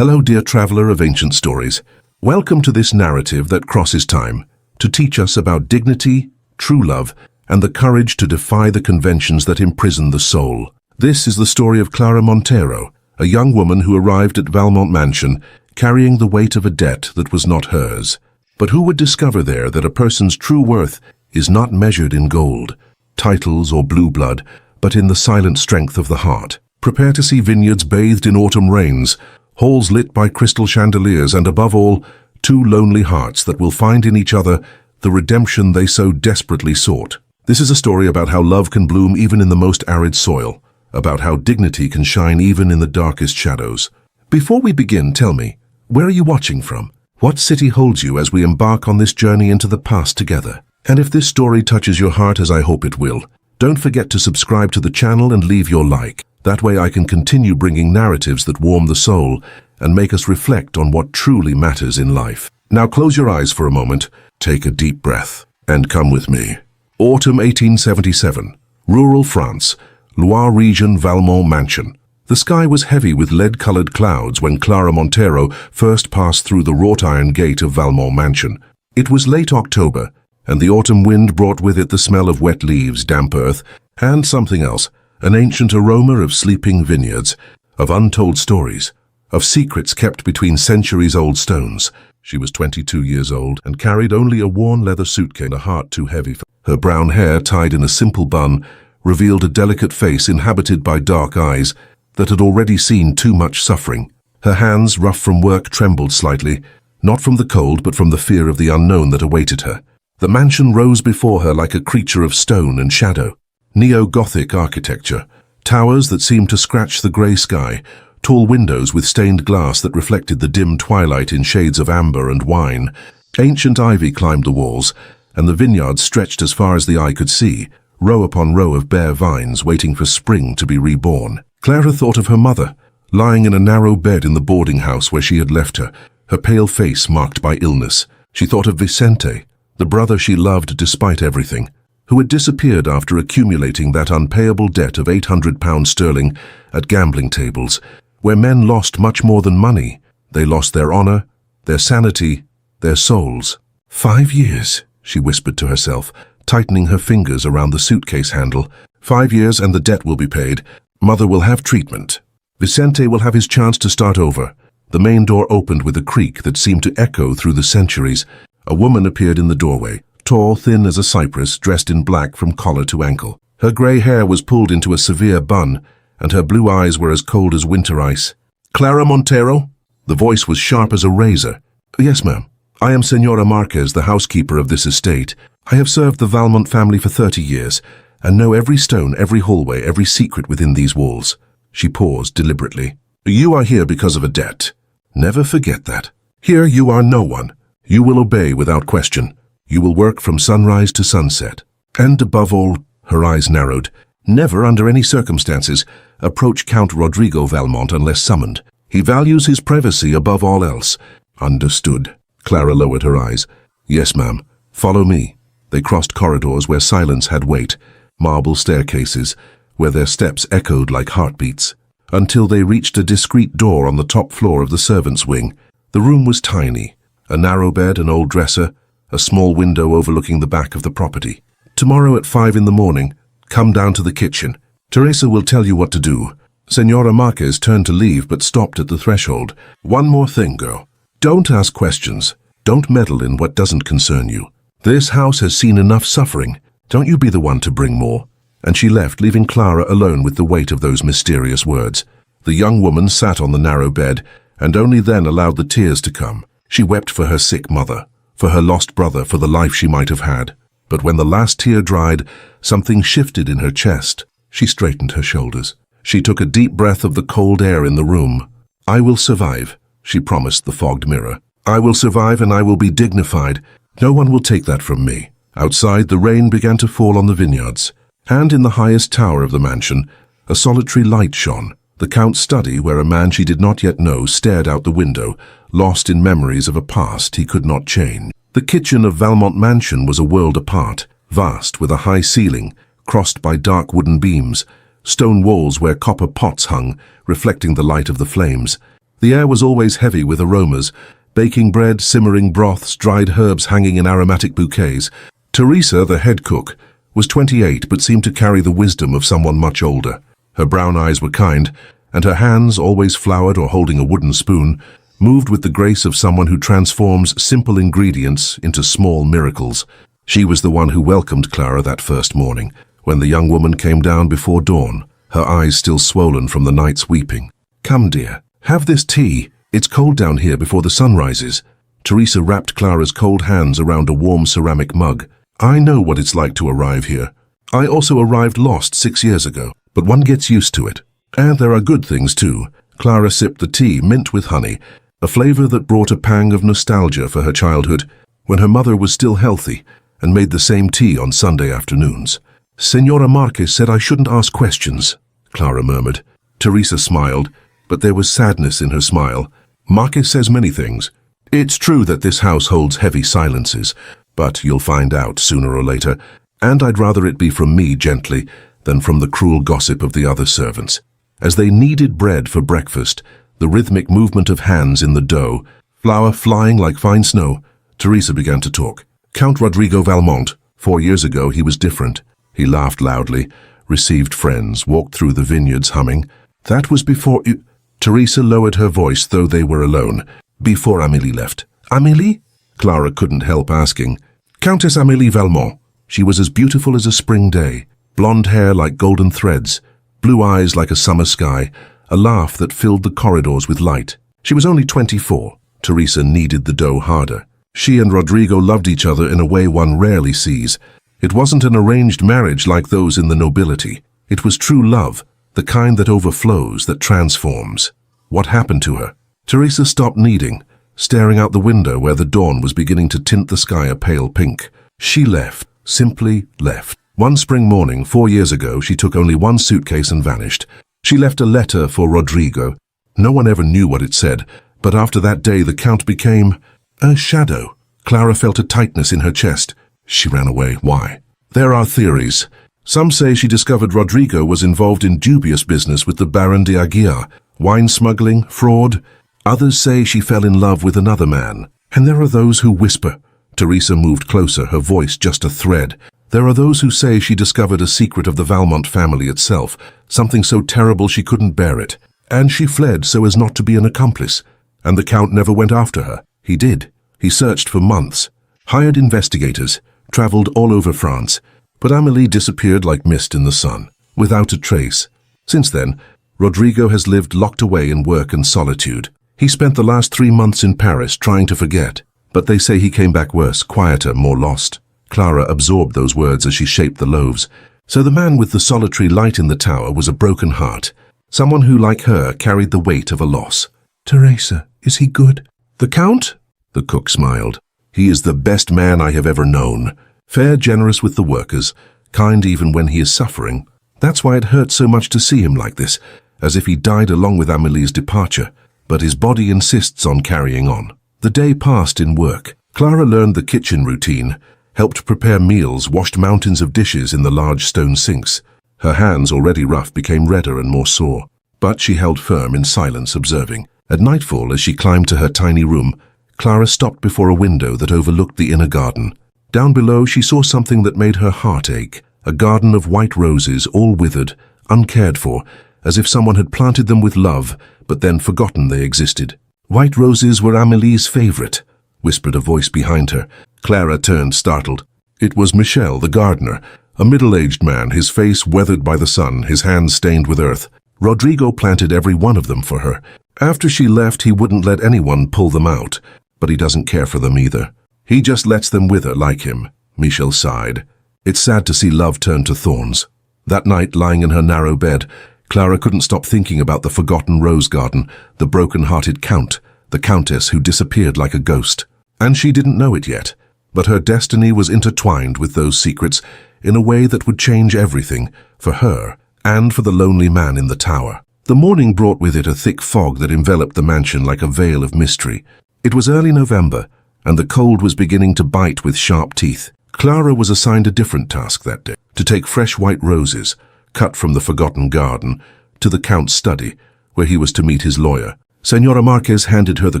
Hello, dear traveler of ancient stories. Welcome to this narrative that crosses time, to teach us about dignity, true love, and the courage to defy the conventions that imprison the soul. This is the story of Clara Montero, a young woman who arrived at Valmont Mansion carrying the weight of a debt that was not hers. But who would discover there that a person's true worth is not measured in gold, titles, or blue blood, but in the silent strength of the heart? Prepare to see vineyards bathed in autumn rains, halls lit by crystal chandeliers, and above all, two lonely hearts that will find in each other the redemption they so desperately sought. This is a story about how love can bloom even in the most arid soil, about how dignity can shine even in the darkest shadows. Before we begin, tell me, where are you watching from? What city holds you as we embark on this journey into the past together? And if this story touches your heart, as I hope it will, don't forget to subscribe to the channel and leave your like. That way I can continue bringing narratives that warm the soul and make us reflect on what truly matters in life. Now close your eyes for a moment, take a deep breath, and come with me. Autumn 1877, rural France, Loire region, Valmont Mansion. The sky was heavy with lead-colored clouds when Clara Montero first passed through the wrought-iron gate of Valmont Mansion. It was late October, and the autumn wind brought with it the smell of wet leaves, damp earth, and something else. An ancient aroma of sleeping vineyards, of untold stories, of secrets kept between centuries-old stones. She was 22 years old and carried only a worn leather suitcase, a heart too heavy for her. Brown hair, tied in a simple bun, revealed a delicate face inhabited by dark eyes that had already seen too much suffering. Her hands, rough from work, trembled slightly, not from the cold but from the fear of the unknown that awaited her. The mansion rose before her like a creature of stone and shadow. Neo-Gothic architecture, towers that seemed to scratch the grey sky, tall windows with stained glass that reflected the dim twilight in shades of amber and wine. Ancient ivy climbed the walls, and the vineyards stretched as far as the eye could see, row upon row of bare vines waiting for spring to be reborn. Clara thought of her mother, lying in a narrow bed in the boarding house where she had left her, her pale face marked by illness. She thought of Vicente, the brother she loved despite everything, who had disappeared after accumulating that unpayable debt of £800 at gambling tables, where men lost much more than money. They lost their honor, their sanity, their souls. 5 years, she whispered to herself, tightening her fingers around the suitcase handle. 5 years and the debt will be paid. Mother will have treatment. Vicente will have his chance to start over. The main door opened with a creak that seemed to echo through the centuries. A woman appeared in the doorway. Tall, thin as a cypress, dressed in black from collar to ankle. Her grey hair was pulled into a severe bun, and her blue eyes were as cold as winter ice. "Clara Montero?" The voice was sharp as a razor. "Yes, ma'am. I am Senora Marquez, the housekeeper of this estate. I have served the Valmont family for 30 years, and know every stone, every hallway, every secret within these walls." She paused deliberately. "You are here because of a debt. Never forget that. Here you are no one. You will obey without question. You will work from sunrise to sunset. And above all," her eyes narrowed, "never under any circumstances approach Count Rodrigo Valmont unless summoned. He values his privacy above all else." "Understood." Clara lowered her eyes. "Yes, ma'am. Follow me." They crossed corridors where silence had weight, marble staircases where their steps echoed like heartbeats, until they reached a discreet door on the top floor of the servants' wing. The room was tiny, a narrow bed, an old dresser, a small window overlooking the back of the property. "Tomorrow at 5 in the morning, come down to the kitchen. Teresa will tell you what to do." Senora Marquez turned to leave but stopped at the threshold. "One more thing, girl. Don't ask questions. Don't meddle in what doesn't concern you. This house has seen enough suffering. Don't you be the one to bring more." And she left, leaving Clara alone with the weight of those mysterious words. The young woman sat on the narrow bed, and only then allowed the tears to come. She wept for her sick mother, for her lost brother, for the life she might have had. But when the last tear dried, something shifted in her chest. She straightened her shoulders. She took a deep breath of the cold air in the room. "I will survive," she promised the fogged mirror. "I will survive, and I will be dignified. No one will take that from me." Outside, the rain began to fall on the vineyards, and in the highest tower of the mansion, a solitary light shone. The Count's study, where a man she did not yet know stared out the window, lost in memories of a past he could not change. The kitchen of Valmont Mansion was a world apart, vast with a high ceiling, crossed by dark wooden beams, stone walls where copper pots hung, reflecting the light of the flames. The air was always heavy with aromas, baking bread, simmering broths, dried herbs hanging in aromatic bouquets. Teresa, the head cook, was 28 but seemed to carry the wisdom of someone much older. Her brown eyes were kind, and her hands, always floured or holding a wooden spoon, moved with the grace of someone who transforms simple ingredients into small miracles. She was the one who welcomed Clara that first morning, when the young woman came down before dawn, her eyes still swollen from the night's weeping. "Come, dear, have this tea. It's cold down here before the sun rises." Teresa wrapped Clara's cold hands around a warm ceramic mug. "I know what it's like to arrive here. I also arrived lost 6 years ago, but one gets used to it. And there are good things too." Clara sipped the tea, mint with honey, a flavor that brought a pang of nostalgia for her childhood, when her mother was still healthy and made the same tea on Sunday afternoons. "Senora Marquez said I shouldn't ask questions," Clara murmured. Teresa smiled, but there was sadness in her smile. "Marquez says many things. It's true that this house holds heavy silences, but you'll find out sooner or later, and I'd rather it be from me gently than from the cruel gossip of the other servants." As they kneaded bread for breakfast, the rhythmic movement of hands in the dough, flour flying like fine snow, Teresa began to talk. "Count Rodrigo Valmont. 4 years ago he was different. He laughed loudly, received friends, walked through the vineyards humming. That was before you—" Teresa lowered her voice, though they were alone. "Before Amélie left." "Amélie?" Clara couldn't help asking. "Countess Amélie Valmont. She was as beautiful as a spring day, blonde hair like golden threads, blue eyes like a summer sky, a laugh that filled the corridors with light. She was only 24. Teresa kneaded the dough harder. She and Rodrigo loved each other in a way one rarely sees. It wasn't an arranged marriage like those in the nobility. It was true love, the kind that overflows, that transforms. What happened to her? Teresa stopped kneading, staring out the window where the dawn was beginning to tint the sky a pale pink. She left, simply left. One spring morning, 4 years ago, she took only one suitcase and vanished. She left a letter for Rodrigo. No one ever knew what it said, but after that day the Count became a shadow. Clara felt a tightness in her chest. She ran away. Why? There are theories. Some say she discovered Rodrigo was involved in dubious business with the Baron de Aguiar, wine smuggling, fraud. Others say she fell in love with another man. And there are those who whisper. Teresa moved closer, her voice just a thread. There are those who say she discovered a secret of the Valmont family itself, something so terrible she couldn't bear it. And she fled so as not to be an accomplice. And the Count never went after her. He did. He searched for months, hired investigators, traveled all over France, but Amélie disappeared like mist in the sun, without a trace. Since then, Rodrigo has lived locked away in work and solitude. He spent the last 3 months in Paris trying to forget, but they say he came back worse, quieter, more lost. Clara absorbed those words as she shaped the loaves. So the man with the solitary light in the tower was a broken heart, someone who, like her, carried the weight of a loss. "Teresa, is he good?" "The Count?" The cook smiled. "He is the best man I have ever known. Fair, generous with the workers, kind even when he is suffering. That's why it hurts so much to see him like this, as if he died along with Amélie's departure. But his body insists on carrying on." The day passed in work. Clara learned the kitchen routine, helped prepare meals, washed mountains of dishes in the large stone sinks. Her hands, already rough, became redder and more sore. But she held firm in silence, observing. At nightfall, as she climbed to her tiny room, Clara stopped before a window that overlooked the inner garden. Down below, she saw something that made her heart ache. A garden of white roses, all withered, uncared for, as if someone had planted them with love, but then forgotten they existed. "White roses were Amélie's favorite," whispered a voice behind her. Clara turned, startled. It was Michel, the gardener, a middle-aged man, his face weathered by the sun, his hands stained with earth. Rodrigo planted every one of them for her. After she left, he wouldn't let anyone pull them out, but he doesn't care for them either. He just lets them wither like him. Michel sighed. It's sad to see love turn to thorns. That night, lying in her narrow bed, Clara couldn't stop thinking about the forgotten rose garden, the broken-hearted Count, the Countess who disappeared like a ghost. And she didn't know it yet. But her destiny was intertwined with those secrets in a way that would change everything, for her and for the lonely man in the tower. The morning brought with it a thick fog that enveloped the mansion like a veil of mystery. It was early November, and the cold was beginning to bite with sharp teeth. Clara was assigned a different task that day, to take fresh white roses, cut from the forgotten garden, to the Count's study, where he was to meet his lawyer. Senora Marquez handed her the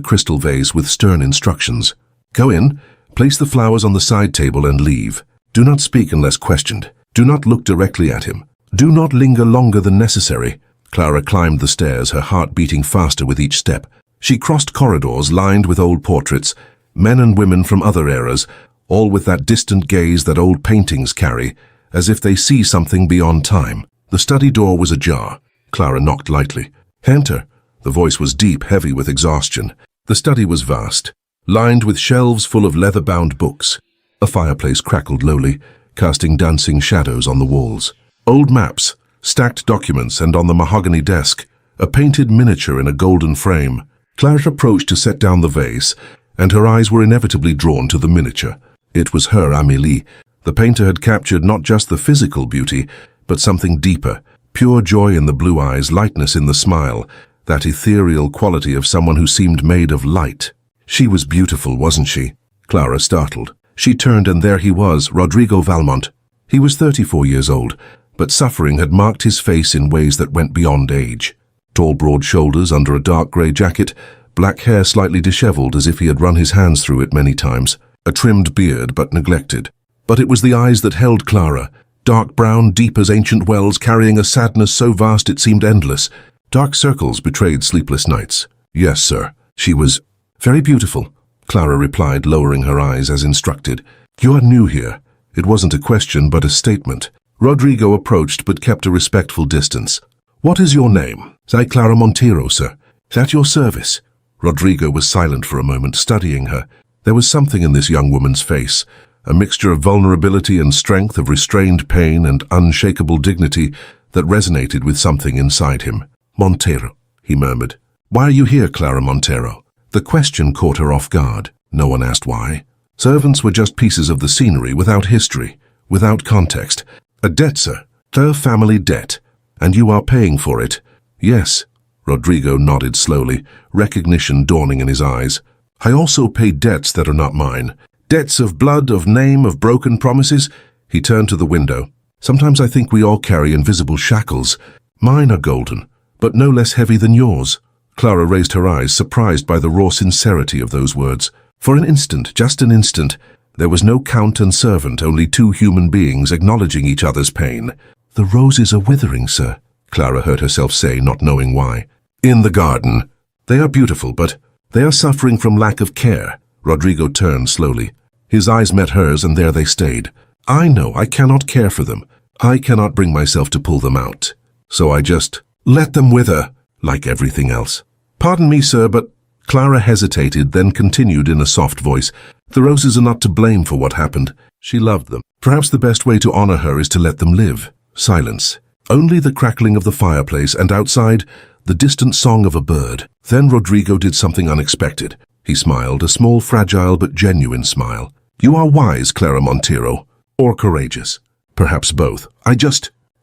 crystal vase with stern instructions. Go in, place the flowers on the side table and leave. Do not speak unless questioned. Do not look directly at him. Do not linger longer than necessary. Clara climbed the stairs, her heart beating faster with each step. She crossed corridors lined with old portraits, men and women from other eras, all with that distant gaze that old paintings carry, as if they see something beyond time. The study door was ajar. Clara knocked lightly. Enter. The voice was deep, heavy with exhaustion. The study was vast, lined with shelves full of leather-bound books. A fireplace crackled lowly, casting dancing shadows on the walls. Old maps, stacked documents, and on the mahogany desk, a painted miniature in a golden frame. Clara approached to set down the vase, and her eyes were inevitably drawn to the miniature. It was her Amélie. The painter had captured not just the physical beauty, but something deeper, pure joy in the blue eyes, lightness in the smile, that ethereal quality of someone who seemed made of light. She was beautiful, wasn't she? Clara startled. She turned, and there he was, Rodrigo Valmont. He was 34 years old, but suffering had marked his face in ways that went beyond age. Tall, broad shoulders under a dark grey jacket, black hair slightly disheveled as if he had run his hands through it many times, a trimmed beard but neglected. But it was the eyes that held Clara, dark brown, deep as ancient wells, carrying a sadness so vast it seemed endless. Dark circles betrayed sleepless nights. Yes, sir. She was very beautiful, Clara replied, lowering her eyes as instructed. You are new here. It wasn't a question but a statement. Rodrigo approached but kept a respectful distance. What is your name? Clara Montero, sir. At your service. Rodrigo was silent for a moment, studying her. There was something in this young woman's face, a mixture of vulnerability and strength, of restrained pain and unshakable dignity that resonated with something inside him. Montero, he murmured. Why are you here, Clara Montero? The question caught her off guard. No one asked why. Servants were just pieces of the scenery, without history, without context. A debt, sir. A family debt. And you are paying for it. Yes. Rodrigo nodded slowly, recognition dawning in his eyes. I also pay debts that are not mine. Debts of blood, of name, of broken promises. He turned to the window. Sometimes I think we all carry invisible shackles. Mine are golden, but no less heavy than yours. Clara raised her eyes, surprised by the raw sincerity of those words. For an instant, just an instant, there was no count and servant, only two human beings acknowledging each other's pain. The roses are withering, sir, Clara heard herself say, not knowing why. In the garden. They are beautiful, but they are suffering from lack of care. Rodrigo turned slowly. His eyes met hers, and there they stayed. I know I cannot care for them. I cannot bring myself to pull them out. So I just let them wither, like everything else. Pardon me, sir, but Clara hesitated, then continued in a soft voice. The roses are not to blame for what happened. She loved them. Perhaps the best way to honor her is to let them live. Silence. Only the crackling of the fireplace, and outside, the distant song of a bird. Then Rodrigo did something unexpected. He smiled, a small, fragile but genuine smile. You are wise, Clara Montero, or courageous. Perhaps both.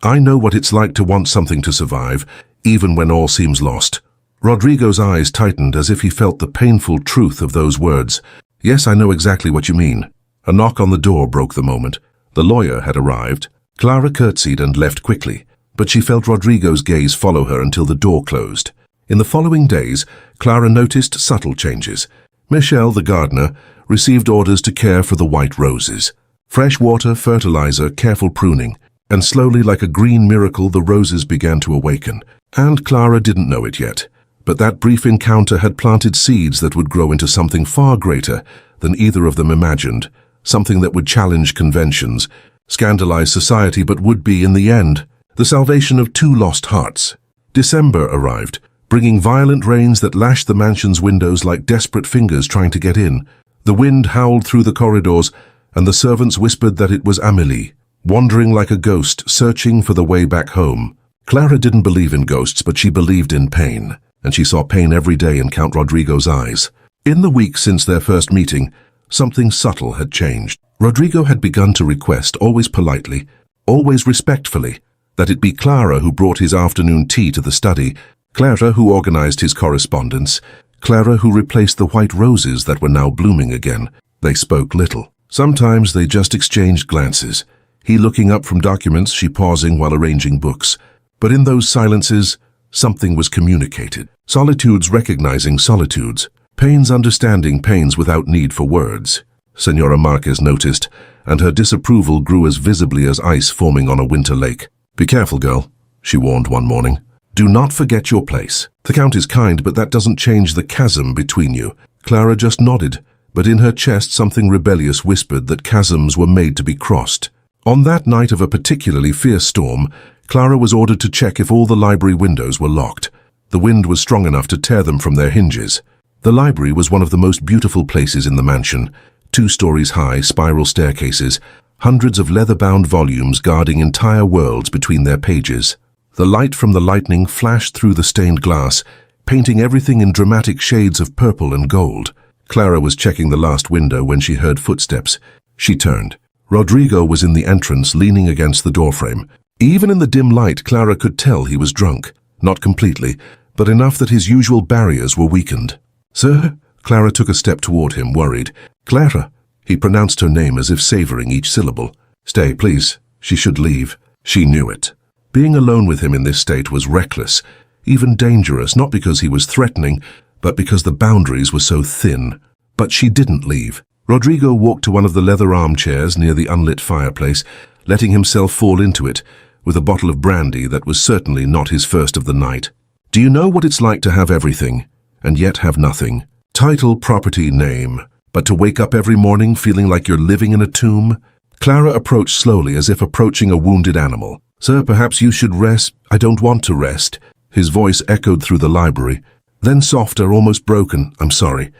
I know what it's like to want something to survive, even when all seems lost. Rodrigo's eyes tightened as if he felt the painful truth of those words. Yes, I know exactly what you mean. A knock on the door broke the moment. The lawyer had arrived. Clara curtsied and left quickly, but she felt Rodrigo's gaze follow her until the door closed. In the following days, Clara noticed subtle changes. Michel, the gardener, received orders to care for the white roses. Fresh water, fertilizer, careful pruning, and slowly, like a green miracle, the roses began to awaken. And Clara didn't know it yet, but that brief encounter had planted seeds that would grow into something far greater than either of them imagined, something that would challenge conventions, scandalize society, but would be, in the end, the salvation of two lost hearts. December arrived, bringing violent rains that lashed the mansion's windows like desperate fingers trying to get in. The wind howled through the corridors, and the servants whispered that it was Amélie, wandering like a ghost, searching for the way back home. Clara didn't believe in ghosts, but she believed in pain, and she saw pain every day in Count Rodrigo's eyes. In the weeks since their first meeting, something subtle had changed. Rodrigo had begun to request, always politely, always respectfully, that it be Clara who brought his afternoon tea to the study, Clara who organized his correspondence, Clara who replaced the white roses that were now blooming again. They spoke little. Sometimes they just exchanged glances, he looking up from documents, she pausing while arranging books. But in those silences, something was communicated. Solitudes recognizing solitudes. Pains understanding pains without need for words. Senora Marquez noticed, and her disapproval grew as visibly as ice forming on a winter lake. "Be careful, girl," she warned one morning. "Do not forget your place. The Count is kind, but that doesn't change the chasm between you." Clara just nodded, but in her chest something rebellious whispered that chasms were made to be crossed. On that night of a particularly fierce storm, Clara was ordered to check if all the library windows were locked. The wind was strong enough to tear them from their hinges. The library was one of the most beautiful places in the mansion. 2 stories high, spiral staircases, hundreds of leather-bound volumes guarding entire worlds between their pages. The light from the lightning flashed through the stained glass, painting everything in dramatic shades of purple and gold. Clara was checking the last window when she heard footsteps. She turned. Rodrigo was in the entrance, leaning against the doorframe. Even in the dim light, Clara could tell he was drunk. Not completely, but enough that his usual barriers were weakened. "Sir?" Clara took a step toward him, worried. "Clara." He pronounced her name as if savoring each syllable. "Stay, please. She should leave." She knew it. Being alone with him in this state was reckless, even dangerous, not because he was threatening, but because the boundaries were so thin. But she didn't leave. Rodrigo walked to one of the leather armchairs near the unlit fireplace, letting himself fall into it, with a bottle of brandy that was certainly not his first of the night. "Do you know what it's like to have everything, and yet have nothing? Title, property, name, but to wake up every morning feeling like you're living in a tomb?" Clara approached slowly, as if approaching a wounded animal. "Sir, perhaps you should rest." "I don't want to rest." His voice echoed through the library. Then softer, almost broken. "I'm sorry.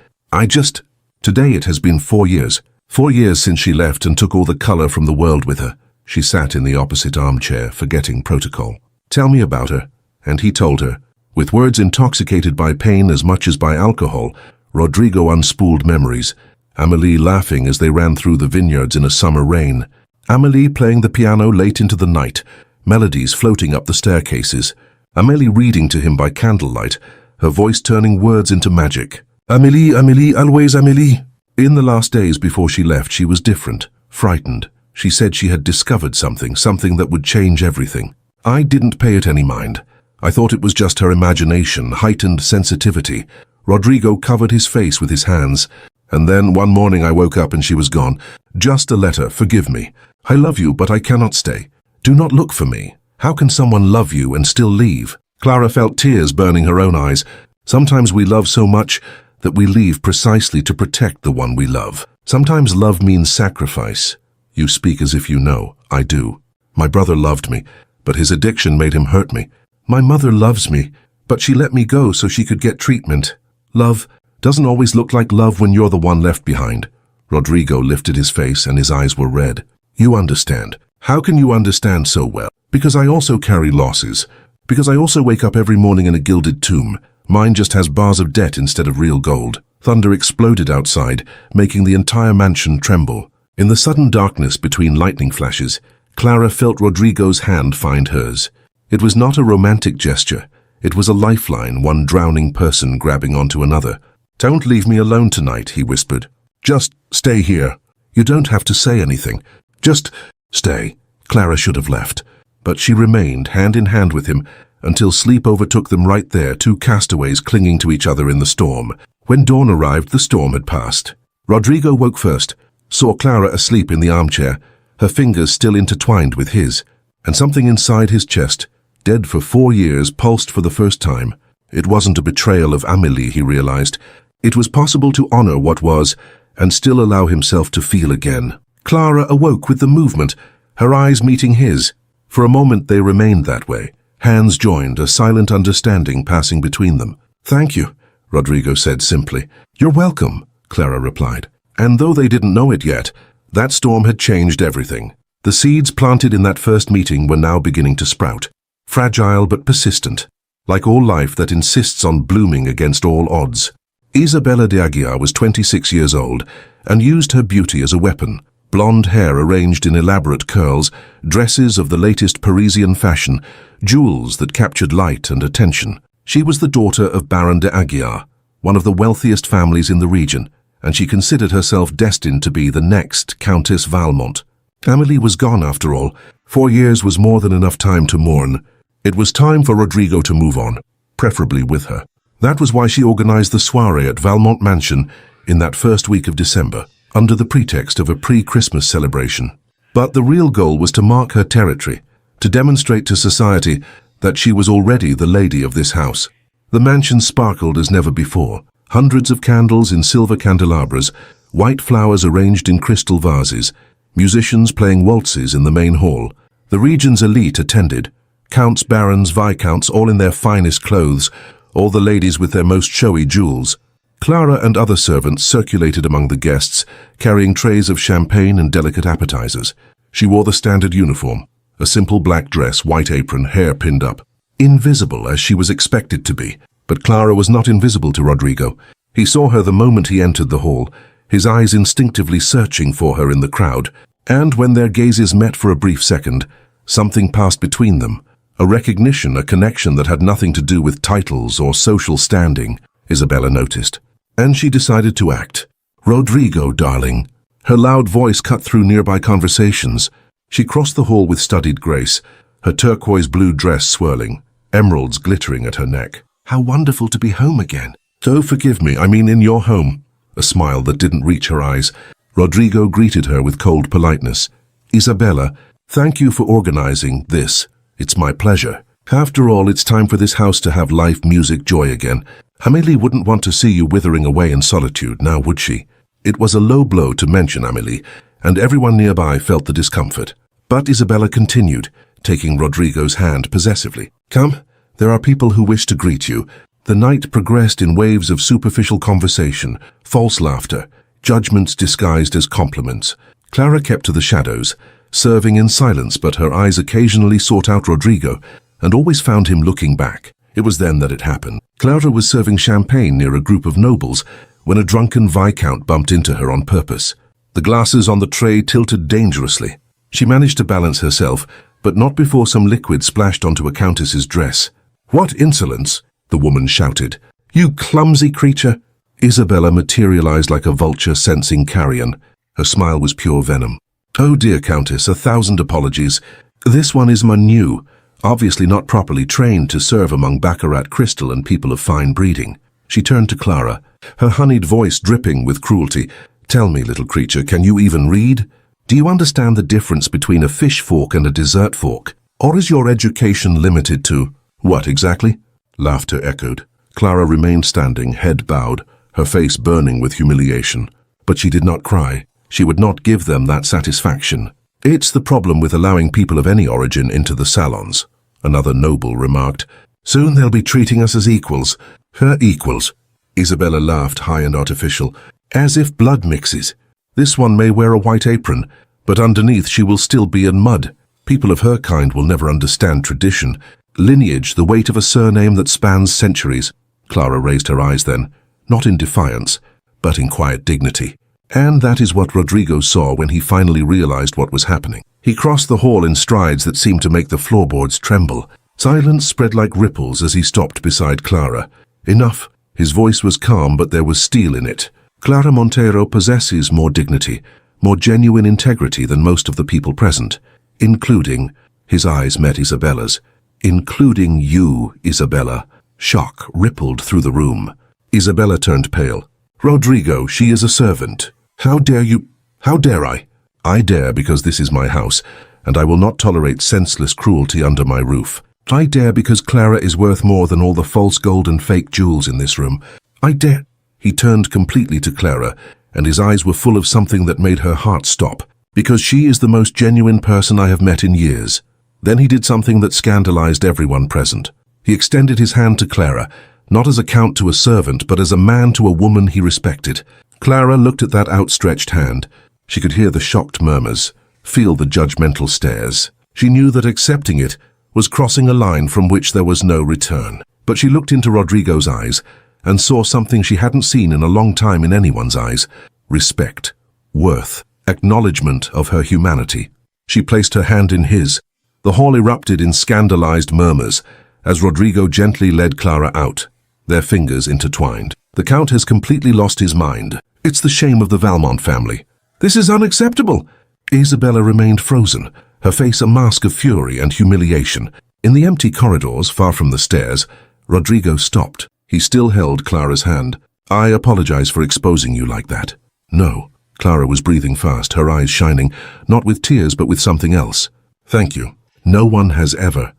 Today it has been 4 years. 4 years since she left and took all the color from the world with her." She sat in the opposite armchair, forgetting protocol. "Tell me about her." And he told her. With words intoxicated by pain as much as by alcohol, Rodrigo unspooled memories. Amélie laughing as they ran through the vineyards in a summer rain. Amélie playing the piano late into the night, melodies floating up the staircases. Amélie reading to him by candlelight, her voice turning words into magic. "Amélie, Amélie, always Amélie." In the last days before she left, she was different, frightened. She said she had discovered something that would change everything. I didn't pay it any mind. I thought it was just her imagination, heightened sensitivity. Rodrigo covered his face with his hands. And then one morning I woke up and she was gone. "Just a letter, forgive me. I love you, but I cannot stay. Do not look for me. How can someone love you and still leave?" Clara felt tears burning her own eyes. Sometimes we love so much that we leave precisely to protect the one we love. Sometimes love means sacrifice. You speak as if you know. I do. My brother loved me, but his addiction made him hurt me. My mother loves me, but she let me go so she could get treatment. Love doesn't always look like love when you're the one left behind. Rodrigo lifted his face and his eyes were red. "You understand. How can you understand so well?" "Because I also carry losses. Because I also wake up every morning in a gilded tomb. Mine just has bars of debt instead of real gold." Thunder exploded outside, making the entire mansion tremble. In the sudden darkness between lightning flashes, Clara felt Rodrigo's hand find hers. It was not a romantic gesture. It was a lifeline, one drowning person grabbing onto another. "Don't leave me alone tonight," he whispered. "Just stay here. You don't have to say anything. Just stay." Clara should have left, but she remained hand in hand with him until sleep overtook them right there, 2 castaways clinging to each other in the storm. When dawn arrived, the storm had passed. Rodrigo woke first, saw Clara asleep in the armchair, her fingers still intertwined with his, and something inside his chest, dead for 4 years, pulsed for the first time. It wasn't a betrayal of Amélie, he realized. It was possible to honor what was, and still allow himself to feel again. Clara awoke with the movement, her eyes meeting his. For a moment they remained that way, hands joined, a silent understanding passing between them. "Thank you," Rodrigo said simply. "You're welcome," Clara replied. And though they didn't know it yet, that storm had changed everything. The seeds planted in that first meeting were now beginning to sprout, fragile but persistent, like all life that insists on blooming against all odds. Isabella de Aguiar was 26 years old and used her beauty as a weapon. Blonde hair arranged in elaborate curls, dresses of the latest Parisian fashion, jewels that captured light and attention. She was the daughter of Baron de Aguiar, one of the wealthiest families in the region, and she considered herself destined to be the next Countess Valmont. Amélie was gone after all. 4 years was more than enough time to mourn. It was time for Rodrigo to move on, preferably with her. That was why she organized the soirée at Valmont Mansion in that first week of December, under the pretext of a pre-Christmas celebration. But the real goal was to mark her territory, to demonstrate to society that she was already the lady of this house. The mansion sparkled as never before. Hundreds of candles in silver candelabras, white flowers arranged in crystal vases, musicians playing waltzes in the main hall. The region's elite attended, counts, barons, viscounts, all in their finest clothes, all the ladies with their most showy jewels. Clara and other servants circulated among the guests, carrying trays of champagne and delicate appetizers. She wore the standard uniform, a simple black dress, white apron, hair pinned up. Invisible as she was expected to be, but Clara was not invisible to Rodrigo. He saw her the moment he entered the hall, his eyes instinctively searching for her in the crowd, and when their gazes met for a brief second, something passed between them, a recognition, a connection that had nothing to do with titles or social standing, Isabella noticed. And she decided to act. "Rodrigo, darling." Her loud voice cut through nearby conversations. She crossed the hall with studied grace, her turquoise blue dress swirling, emeralds glittering at her neck. "How wonderful to be home again." "So forgive me, I mean in your home." A smile that didn't reach her eyes. Rodrigo greeted her with cold politeness. "Isabella, thank you for organizing this. It's my pleasure. After all, it's time for this house to have life, music, joy again. Amélie wouldn't want to see you withering away in solitude, now would she?" It was a low blow to mention Amélie, and everyone nearby felt the discomfort. But Isabella continued, taking Rodrigo's hand possessively. "Come, there are people who wish to greet you." The night progressed in waves of superficial conversation, false laughter, judgments disguised as compliments. Clara kept to the shadows, serving in silence, but her eyes occasionally sought out Rodrigo and always found him looking back. It was then that it happened. Clara was serving champagne near a group of nobles when a drunken viscount bumped into her on purpose. The glasses on the tray tilted dangerously. She managed to balance herself, but not before some liquid splashed onto a countess's dress. "What insolence!" the woman shouted. "You clumsy creature!" Isabella materialized like a vulture sensing carrion. Her smile was pure venom. "Oh dear, Countess, 1,000 apologies. This one is Manu, obviously not properly trained to serve among baccarat crystal and people of fine breeding." She turned to Clara, her honeyed voice dripping with cruelty. "Tell me, little creature, can you even read? Do you understand the difference between a fish fork and a dessert fork? Or is your education limited to—" "What exactly?" Laughter echoed. Clara remained standing, head bowed, her face burning with humiliation. But she did not cry. She would not give them that satisfaction. "It's the problem with allowing people of any origin into the salons," another noble remarked. "Soon they'll be treating us as equals." "Her equals." Isabella laughed, high and artificial. "As if blood mixes. This one may wear a white apron, but underneath she will still be in mud. People of her kind will never understand tradition, lineage, the weight of a surname that spans centuries." Clara raised her eyes then, not in defiance, but in quiet dignity. And that is what Rodrigo saw when he finally realized what was happening. He crossed the hall in strides that seemed to make the floorboards tremble. Silence spread like ripples as he stopped beside Clara. "Enough." His voice was calm, but there was steel in it. "Clara Montero possesses more dignity, more genuine integrity than most of the people present, including—" his eyes met Isabella's. "Including you, Isabella." Shock rippled through the room. Isabella turned pale. "Rodrigo, she is a servant. How dare you—" "How dare I?" "I dare because this is my house, and I will not tolerate senseless cruelty under my roof. I dare because Clara is worth more than all the false gold and fake jewels in this room. I dare—" He turned completely to Clara, and his eyes were full of something that made her heart stop. "Because she is the most genuine person I have met in years." Then he did something that scandalized everyone present. He extended his hand to Clara, not as a count to a servant, but as a man to a woman he respected. Clara looked at that outstretched hand. She could hear the shocked murmurs, feel the judgmental stares. She knew that accepting it was crossing a line from which there was no return. But she looked into Rodrigo's eyes and saw something she hadn't seen in a long time in anyone's eyes. Respect, worth, acknowledgement of her humanity. She placed her hand in his. The hall erupted in scandalized murmurs as Rodrigo gently led Clara out, their fingers intertwined. "The Count has completely lost his mind. It's the shame of the Valmont family." "This is unacceptable!" Isabella remained frozen, her face a mask of fury and humiliation. In the empty corridors, far from the stairs, Rodrigo stopped. He still held Clara's hand. I apologize for exposing you like that. No. Clara was breathing fast, her eyes shining, not with tears but with something else. Thank you. No one has ever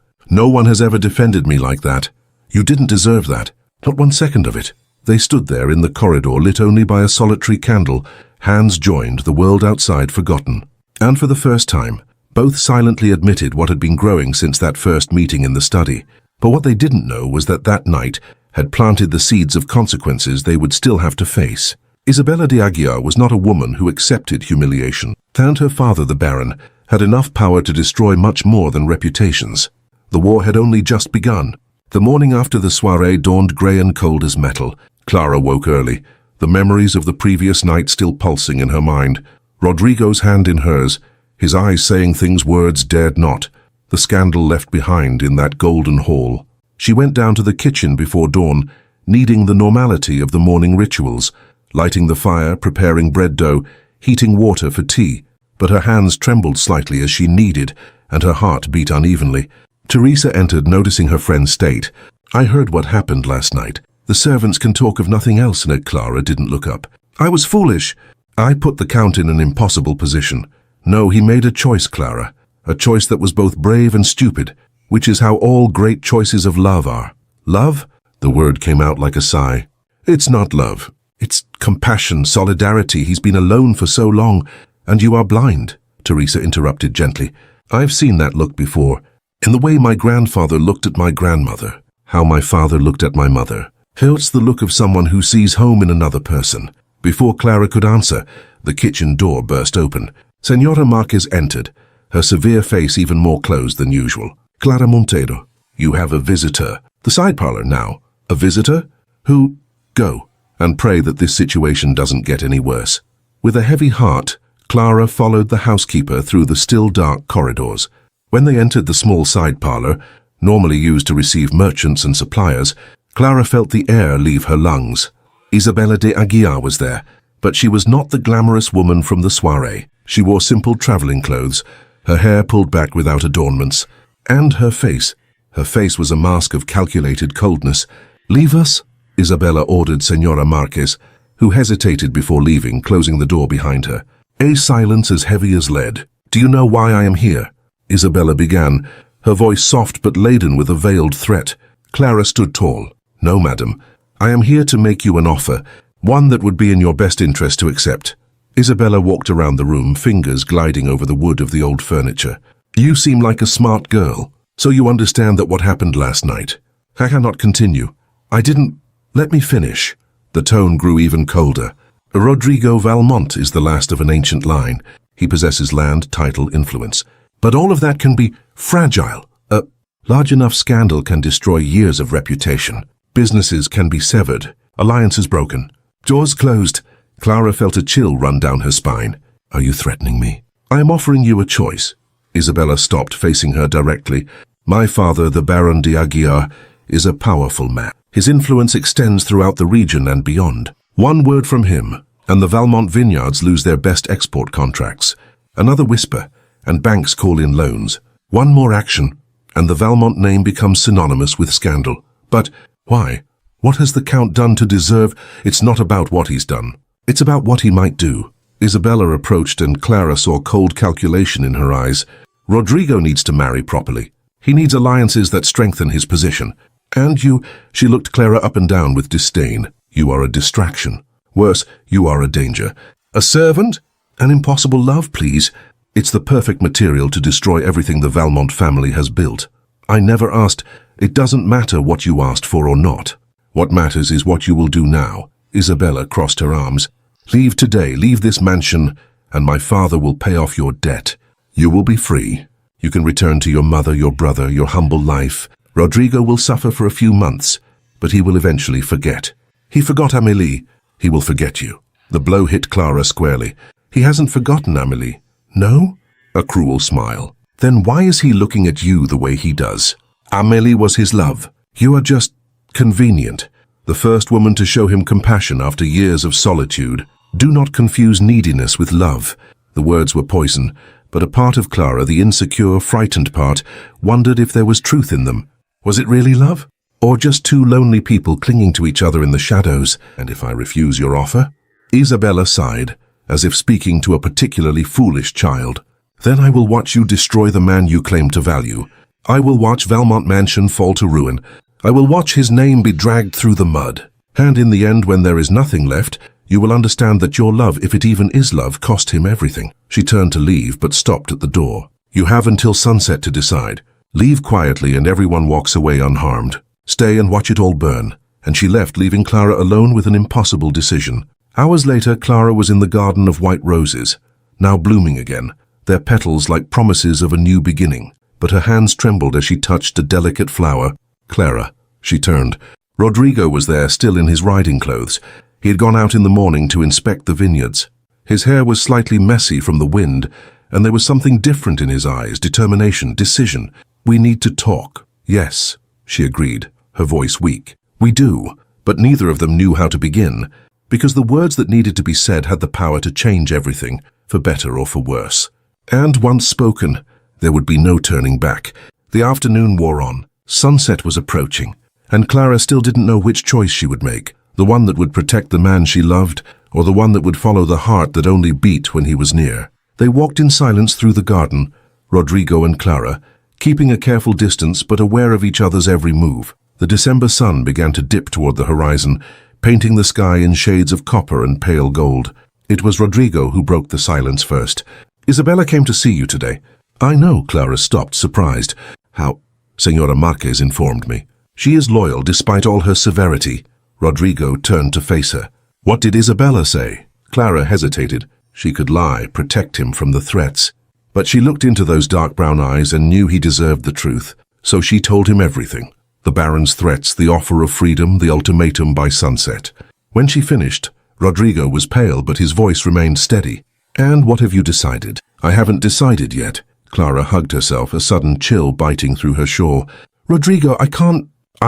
defended me like that. You didn't deserve that. Not 1 second of it. They stood there in the corridor, lit only by a solitary candle, hands joined, the world outside forgotten. And for the first time, both silently admitted what had been growing since that first meeting in the study. But what they didn't know was that that night had planted the seeds of consequences they would still have to face. Isabella de Aguiar was not a woman who accepted humiliation, and her father, the Baron, had enough power to destroy much more than reputations. The war had only just begun. The morning after the soirée dawned grey and cold as metal. Clara woke early, the memories of the previous night still pulsing in her mind. Rodrigo's hand in hers, his eyes saying things words dared not. The scandal left behind in that golden hall. She went down to the kitchen before dawn, needing the normality of the morning rituals, lighting the fire, preparing bread dough, heating water for tea. But her hands trembled slightly as she kneaded, and her heart beat unevenly. Teresa entered, noticing her friend's state. I heard what happened last night. The servants can talk of nothing else, and Clara didn't look up. I was foolish. I put the Count in an impossible position. No, he made a choice, Clara. A choice that was both brave and stupid, which is how all great choices of love are. Love? The word came out like a sigh. It's not love. It's compassion, solidarity. He's been alone for so long, and you are blind, Teresa interrupted gently. I've seen that look before, in the way my grandfather looked at my grandmother, how my father looked at my mother. It's the look of someone who sees home in another person. Before Clara could answer, the kitchen door burst open. Senora Marquez entered, her severe face even more closed than usual. Clara Montero, you have a visitor. The side parlor now. A visitor? Who? Go, and pray that this situation doesn't get any worse. With a heavy heart, Clara followed the housekeeper through the still dark corridors. When they entered the small side parlor, normally used to receive merchants and suppliers, Clara felt the air leave her lungs. Isabella de Aguiar was there, but she was not the glamorous woman from the soirée. She wore simple traveling clothes, her hair pulled back without adornments, and her face. Her face was a mask of calculated coldness. Leave us, Isabella ordered Senora Marquez, who hesitated before leaving, closing the door behind her. A silence as heavy as lead. Do you know why I am here? Isabella began, her voice soft but laden with a veiled threat. Clara stood tall. No, madam. I am here to make you an offer, one that would be in your best interest to accept. Isabella walked around the room, fingers gliding over the wood of the old furniture. You seem like a smart girl, so you understand that what happened last night. I cannot continue. I didn't... Let me finish. The tone grew even colder. Rodrigo Valmont is the last of an ancient line. He possesses land, title, influence. But all of that can be fragile. A large enough scandal can destroy years of reputation. Businesses can be severed. Alliances broken. Doors closed. Clara felt a chill run down her spine. Are you threatening me? I am offering you a choice. Isabella stopped, facing her directly. My father, the Baron de Aguiar, is a powerful man. His influence extends throughout the region and beyond. One word from him, and the Valmont vineyards lose their best export contracts. Another whisper, and banks call in loans. One more action, and the Valmont name becomes synonymous with scandal. But why? What has the Count done to deserve? It's not about what he's done. It's about what he might do. Isabella approached, and Clara saw cold calculation in her eyes. Rodrigo needs to marry properly. He needs alliances that strengthen his position. And you, she looked Clara up and down with disdain. You are a distraction. Worse, you are a danger. A servant? An impossible love, please. It's the perfect material to destroy everything the Valmont family has built. I never asked. It doesn't matter what you asked for or not. What matters is what you will do now. Isabella crossed her arms. Leave today, leave this mansion, and my father will pay off your debt. You will be free. You can return to your mother, your brother, your humble life. Rodrigo will suffer for a few months, but he will eventually forget. He forgot Amélie. He will forget you. The blow hit Clara squarely. He hasn't forgotten Amélie. No? A cruel smile. Then why is he looking at you the way he does? Amélie was his love. You are just convenient. The first woman to show him compassion after years of solitude. Do not confuse neediness with love. The words were poison, but a part of Clara, the insecure, frightened part, wondered if there was truth in them. Was it really love? Or just two lonely people clinging to each other in the shadows? And if I refuse your offer? Isabella sighed, as if speaking to a particularly foolish child. Then I will watch you destroy the man you claim to value. I will watch Valmont Mansion fall to ruin. I will watch his name be dragged through the mud. And in the end, when there is nothing left, you will understand that your love, if it even is love, cost him everything. She turned to leave, but stopped at the door. You have until sunset to decide. Leave quietly and everyone walks away unharmed. Stay and watch it all burn. And she left, leaving Clara alone with an impossible decision. Hours later, Clara was in the garden of white roses, now blooming again, their petals like promises of a new beginning. But her hands trembled as she touched a delicate flower. Clara, she turned. Rodrigo was there, still in his riding clothes. He had gone out in the morning to inspect the vineyards. His hair was slightly messy from the wind, and there was something different in his eyes, determination, decision. We need to talk. Yes, she agreed, her voice weak. We do, but neither of them knew how to begin, because the words that needed to be said had the power to change everything, for better or for worse. And once spoken, there would be no turning back. The afternoon wore on. Sunset was approaching, and Clara still didn't know which choice she would make, the one that would protect the man she loved, or the one that would follow the heart that only beat when he was near. They walked in silence through the garden, Rodrigo and Clara, keeping a careful distance but aware of each other's every move. The December sun began to dip toward the horizon, painting the sky in shades of copper and pale gold. It was Rodrigo who broke the silence first. Isabella came to see you today. I know, Clara stopped, surprised. How? Senora Marquez informed me. She is loyal despite all her severity. Rodrigo turned to face her. What did Isabella say? Clara hesitated. She could lie, protect him from the threats. But she looked into those dark brown eyes and knew he deserved the truth. So she told him everything. The Baron's threats, the offer of freedom, the ultimatum by sunset. When she finished, Rodrigo was pale, but his voice remained steady. And what have you decided? I haven't decided yet. Clara hugged herself, a sudden chill biting through her shawl. Rodrigo, I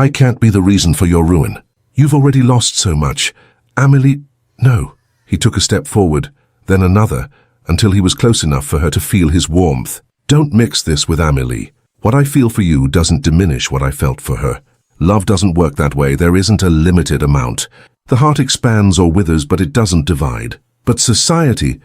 can't be the reason for your ruin. You've already lost so much. Amélie, no. He took a step forward, then another, until he was close enough for her to feel his warmth. Don't mix this with Amélie. What I feel for you doesn't diminish what I felt for her. Love doesn't work that way. There isn't a limited amount. The heart expands or withers, but it doesn't divide. But society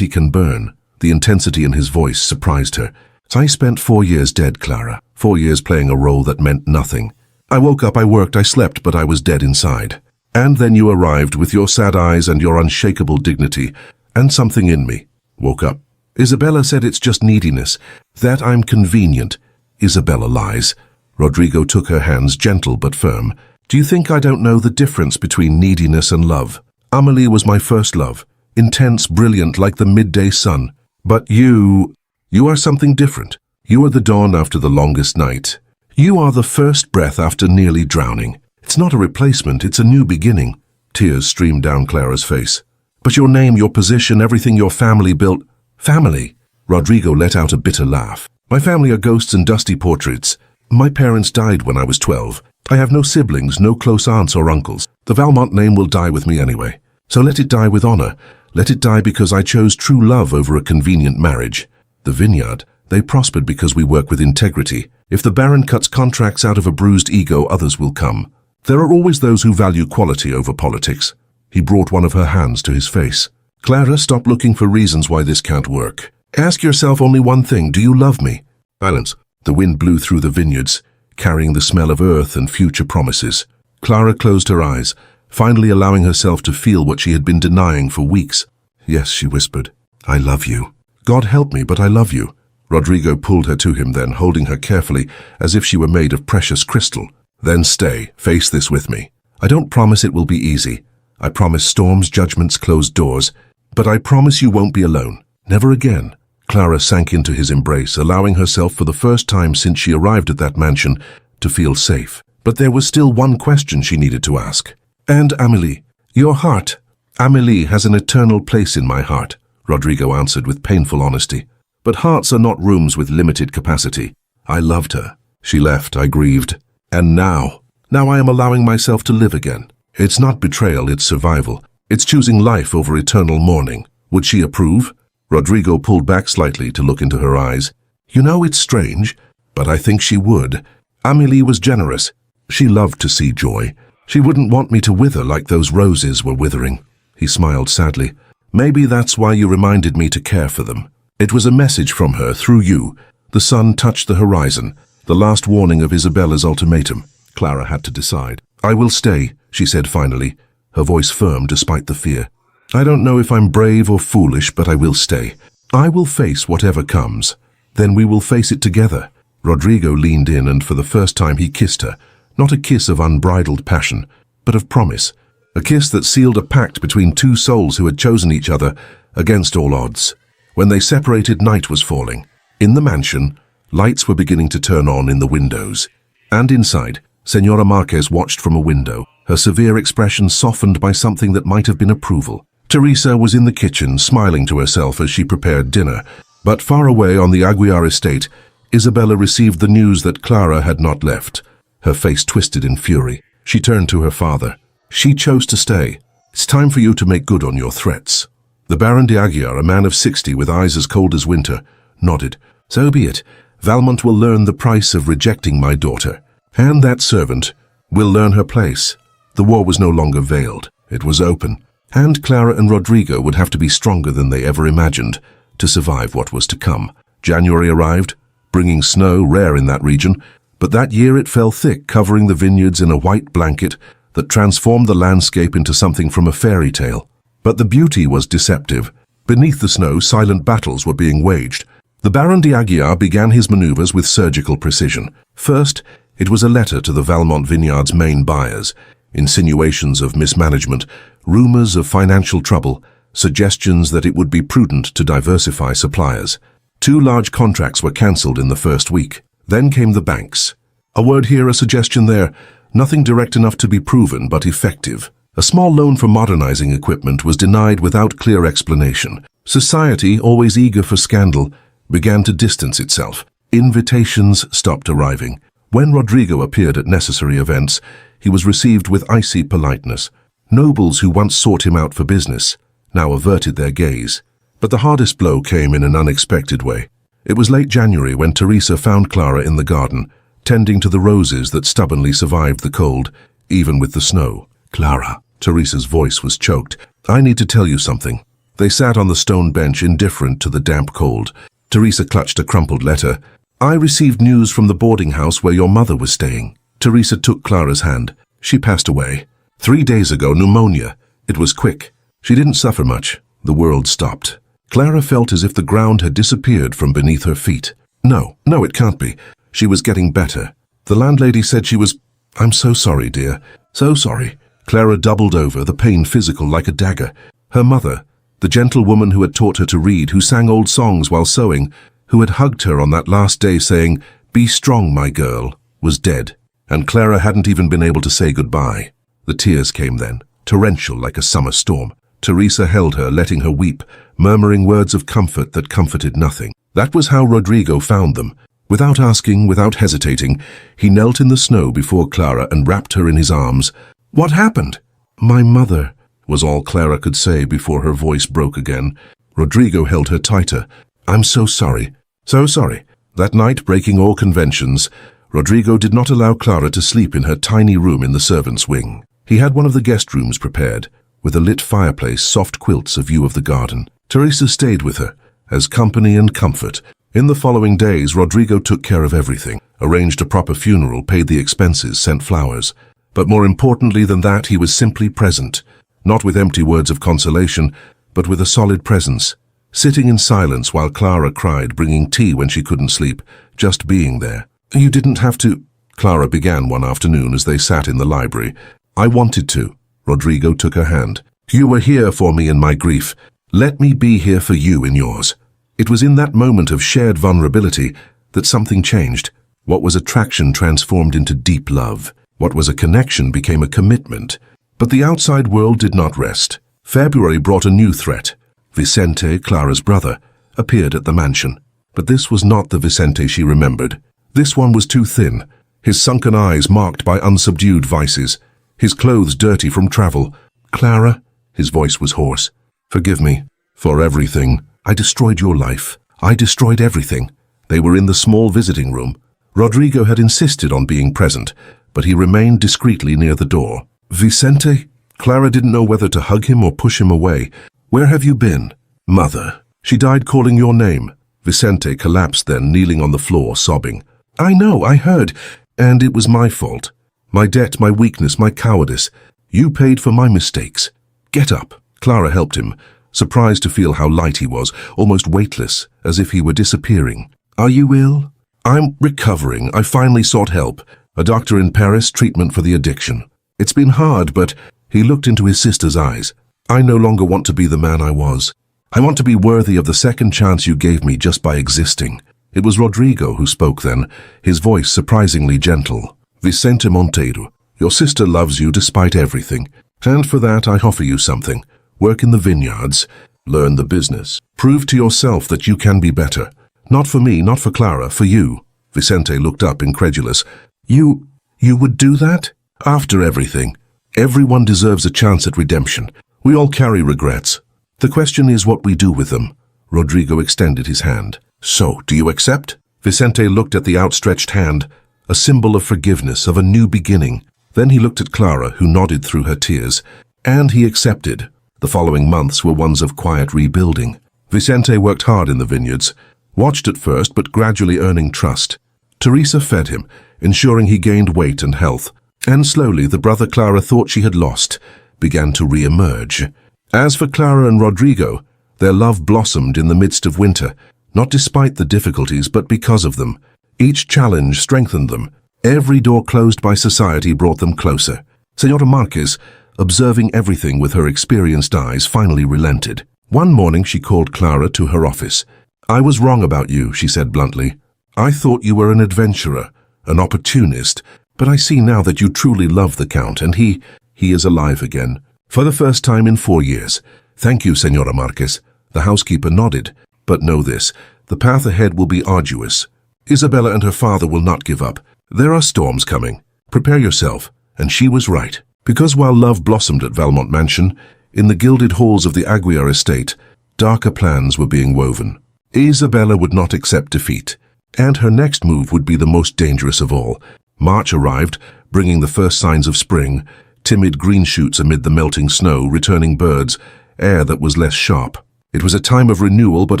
can burn. The intensity in his voice surprised her. I spent 4 years dead, Clara. 4 years playing a role that meant nothing. I woke up, I worked, I slept, but I was dead inside. And then you arrived with your sad eyes and your unshakable dignity, and something in me woke up. Isabella said it's just neediness, that I'm convenient. Isabella lies. Rodrigo took her hands, gentle but firm. Do you think I don't know the difference between neediness and love? Amélie was my first love, intense, brilliant, like the midday sun. But you are something different. You are the dawn after the longest night. You are the first breath after nearly drowning. It's not a replacement, it's a new beginning. Tears streamed down Clara's face. But your name, your position, everything your family built. Family? Rodrigo let out a bitter laugh. My family are ghosts and dusty portraits. My parents died when I was 12. I have no siblings, no close aunts or uncles. The Valmont name will die with me anyway. So let it die with honor. Let it die because I chose true love over a convenient marriage. The vineyard, they prospered because we work with integrity. If the Baron cuts contracts out of a bruised ego, others will come. There are always those who value quality over politics. He brought one of her hands to his face. Clara, stop looking for reasons why this can't work. Ask yourself only one thing. Do you love me? Silence. The wind blew through the vineyards, carrying the smell of earth and future promises. Clara closed her eyes, finally allowing herself to feel what she had been denying for weeks. Yes, she whispered. I love you. God help me, but I love you. Rodrigo pulled her to him then, holding her carefully, as if she were made of precious crystal. Then stay, face this with me. I don't promise it will be easy. I promise storms, judgments, closed doors. But I promise you won't be alone. Never again. Clara sank into his embrace, allowing herself for the first time since she arrived at that mansion to feel safe. But there was still one question she needed to ask. And Amélie, your heart. Amélie has an eternal place in my heart, Rodrigo answered with painful honesty. But hearts are not rooms with limited capacity. I loved her. She left, I grieved. And now I am allowing myself to live again. It's not betrayal, it's survival. It's choosing life over eternal mourning. Would she approve? Rodrigo pulled back slightly to look into her eyes. You know, it's strange, but I think she would. Amélie was generous. She loved to see joy. She wouldn't want me to wither like those roses were withering. He smiled sadly. Maybe that's why you reminded me to care for them. It was a message from her through you. The sun touched the horizon, the last warning of Isabella's ultimatum. Clara had to decide. I will stay, she said finally, her voice firm despite the fear. I don't know if I'm brave or foolish, but I will stay. I will face whatever comes. Then we will face it together. Rodrigo leaned in and for the first time he kissed her, not a kiss of unbridled passion, but of promise. A kiss that sealed a pact between two souls who had chosen each other against all odds. When they separated, night was falling. In the mansion, lights were beginning to turn on in the windows. And inside, Señora Marquez watched from a window, her severe expression softened by something that might have been approval. Teresa was in the kitchen, smiling to herself as she prepared dinner. But far away on the Aguiar estate, Isabella received the news that Clara had not left. Her face twisted in fury. She turned to her father. She chose to stay. It's time for you to make good on your threats. The Baron de Aguiar, a man of 60 with eyes as cold as winter, nodded. So be it. Valmont will learn the price of rejecting my daughter. And that servant will learn her place. The war was no longer veiled. It was open. And Clara and Rodrigo would have to be stronger than they ever imagined to survive what was to come. January arrived, bringing snow, rare in that region, but that year it fell thick, covering the vineyards in a white blanket that transformed the landscape into something from a fairy tale. But the beauty was deceptive. Beneath the snow, silent battles were being waged. The Baron de Aguiar began his maneuvers with surgical precision. First, it was a letter to the Valmont vineyard's main buyers. Insinuations of mismanagement, rumors of financial trouble, suggestions that it would be prudent to diversify suppliers. 2 large contracts were cancelled in the first week. Then came the banks. A word here, a suggestion there. Nothing direct enough to be proven, but effective. A small loan for modernizing equipment was denied without clear explanation. Society, always eager for scandal, began to distance itself. Invitations stopped arriving. When Rodrigo appeared at necessary events, he was received with icy politeness. Nobles who once sought him out for business now averted their gaze. But the hardest blow came in an unexpected way. It was late January when Teresa found Clara in the garden, tending to the roses that stubbornly survived the cold, even with the snow. Clara, Teresa's voice was choked. I need to tell you something. They sat on the stone bench, indifferent to the damp cold. Teresa clutched a crumpled letter. I received news from the boarding house where your mother was staying. Teresa took Clara's hand. She passed away. 3 days ago, pneumonia. It was quick. She didn't suffer much. The world stopped. Clara felt as if the ground had disappeared from beneath her feet. No, it can't be. She was getting better. The landlady said she was... I'm so sorry, dear. So sorry. Clara doubled over, the pain physical like a dagger. Her mother, the gentle woman who had taught her to read, who sang old songs while sewing, who had hugged her on that last day saying, "Be strong, my girl," was dead. And Clara hadn't even been able to say goodbye. The tears came then, torrential like a summer storm. Teresa held her, letting her weep, murmuring words of comfort that comforted nothing. That was how Rodrigo found them. Without asking, without hesitating, he knelt in the snow before Clara and wrapped her in his arms. What happened? My mother, was all Clara could say before her voice broke again. Rodrigo held her tighter. I'm so sorry. So sorry. That night, breaking all conventions, Rodrigo did not allow Clara to sleep in her tiny room in the servants' wing. He had one of the guest rooms prepared, with a lit fireplace, soft quilts, a view of the garden. Teresa stayed with her, as company and comfort. In the following days, Rodrigo took care of everything, arranged a proper funeral, paid the expenses, sent flowers. But more importantly than that, he was simply present, not with empty words of consolation, but with a solid presence, sitting in silence while Clara cried, bringing tea when she couldn't sleep, just being there. You didn't have to, Clara began one afternoon as they sat in the library. I wanted to. Rodrigo took her hand. You were here for me in my grief. Let me be here for you in yours. It was in that moment of shared vulnerability that something changed. What was attraction transformed into deep love. What was a connection became a commitment. But the outside world did not rest. February brought a new threat. Vicente, Clara's brother, appeared at the mansion. But this was not the Vicente she remembered. This one was too thin, his sunken eyes marked by unsubdued vices, his clothes dirty from travel. Clara, his voice was hoarse. Forgive me for everything. I destroyed your life. I destroyed everything. They were in the small visiting room. Rodrigo had insisted on being present, but he remained discreetly near the door. "Vicente?" Clara didn't know whether to hug him or push him away. "Where have you been?" "Mother. She died calling your name." Vicente collapsed then, kneeling on the floor, sobbing. "I know, I heard, and it was my fault. My debt, my weakness, my cowardice. You paid for my mistakes. Get up." Clara helped him, surprised to feel how light he was, almost weightless, as if he were disappearing. "Are you ill?" "I'm recovering. I finally sought help. A doctor in Paris, treatment for the addiction. It's been hard, but..." He looked into his sister's eyes. "I no longer want to be the man I was. I want to be worthy of the second chance you gave me just by existing." It was Rodrigo who spoke then, his voice surprisingly gentle. "Vicente Montero, your sister loves you despite everything, and for that I offer you something. Work in the vineyards, learn the business. Prove to yourself that you can be better. Not for me, not for Clara, for you." Vicente looked up, incredulous. You would do that?" "After everything. Everyone deserves a chance at redemption. We all carry regrets. The question is what we do with them." Rodrigo extended his hand. "So, do you accept?" Vicente looked at the outstretched hand, a symbol of forgiveness, of a new beginning. Then he looked at Clara, who nodded through her tears. And he accepted. The following months were ones of quiet rebuilding. Vicente worked hard in the vineyards, watched at first but gradually earning trust. Teresa fed him, ensuring he gained weight and health. And slowly the brother Clara thought she had lost began to re-emerge. As for Clara and Rodrigo, their love blossomed in the midst of winter, not despite the difficulties but because of them. Each challenge strengthened them. Every door closed by society brought them closer. Senora Marquez, observing everything with her experienced eyes, finally relented. One morning she called Clara to her office. "I was wrong about you," she said bluntly. "I thought you were an adventurer, an opportunist, but I see now that you truly love the Count, and he is alive again. For the first time in 4 years. Thank you, Senora Marquez." The housekeeper nodded. "But know this, the path ahead will be arduous. Isabella and her father will not give up. There are storms coming. Prepare yourself." And she was right. Because while love blossomed at Valmont Mansion, in the gilded halls of the Aguiar estate, darker plans were being woven. Isabella would not accept defeat, and her next move would be the most dangerous of all. March arrived, bringing the first signs of spring, timid green shoots amid the melting snow, returning birds, air that was less sharp. It was a time of renewal but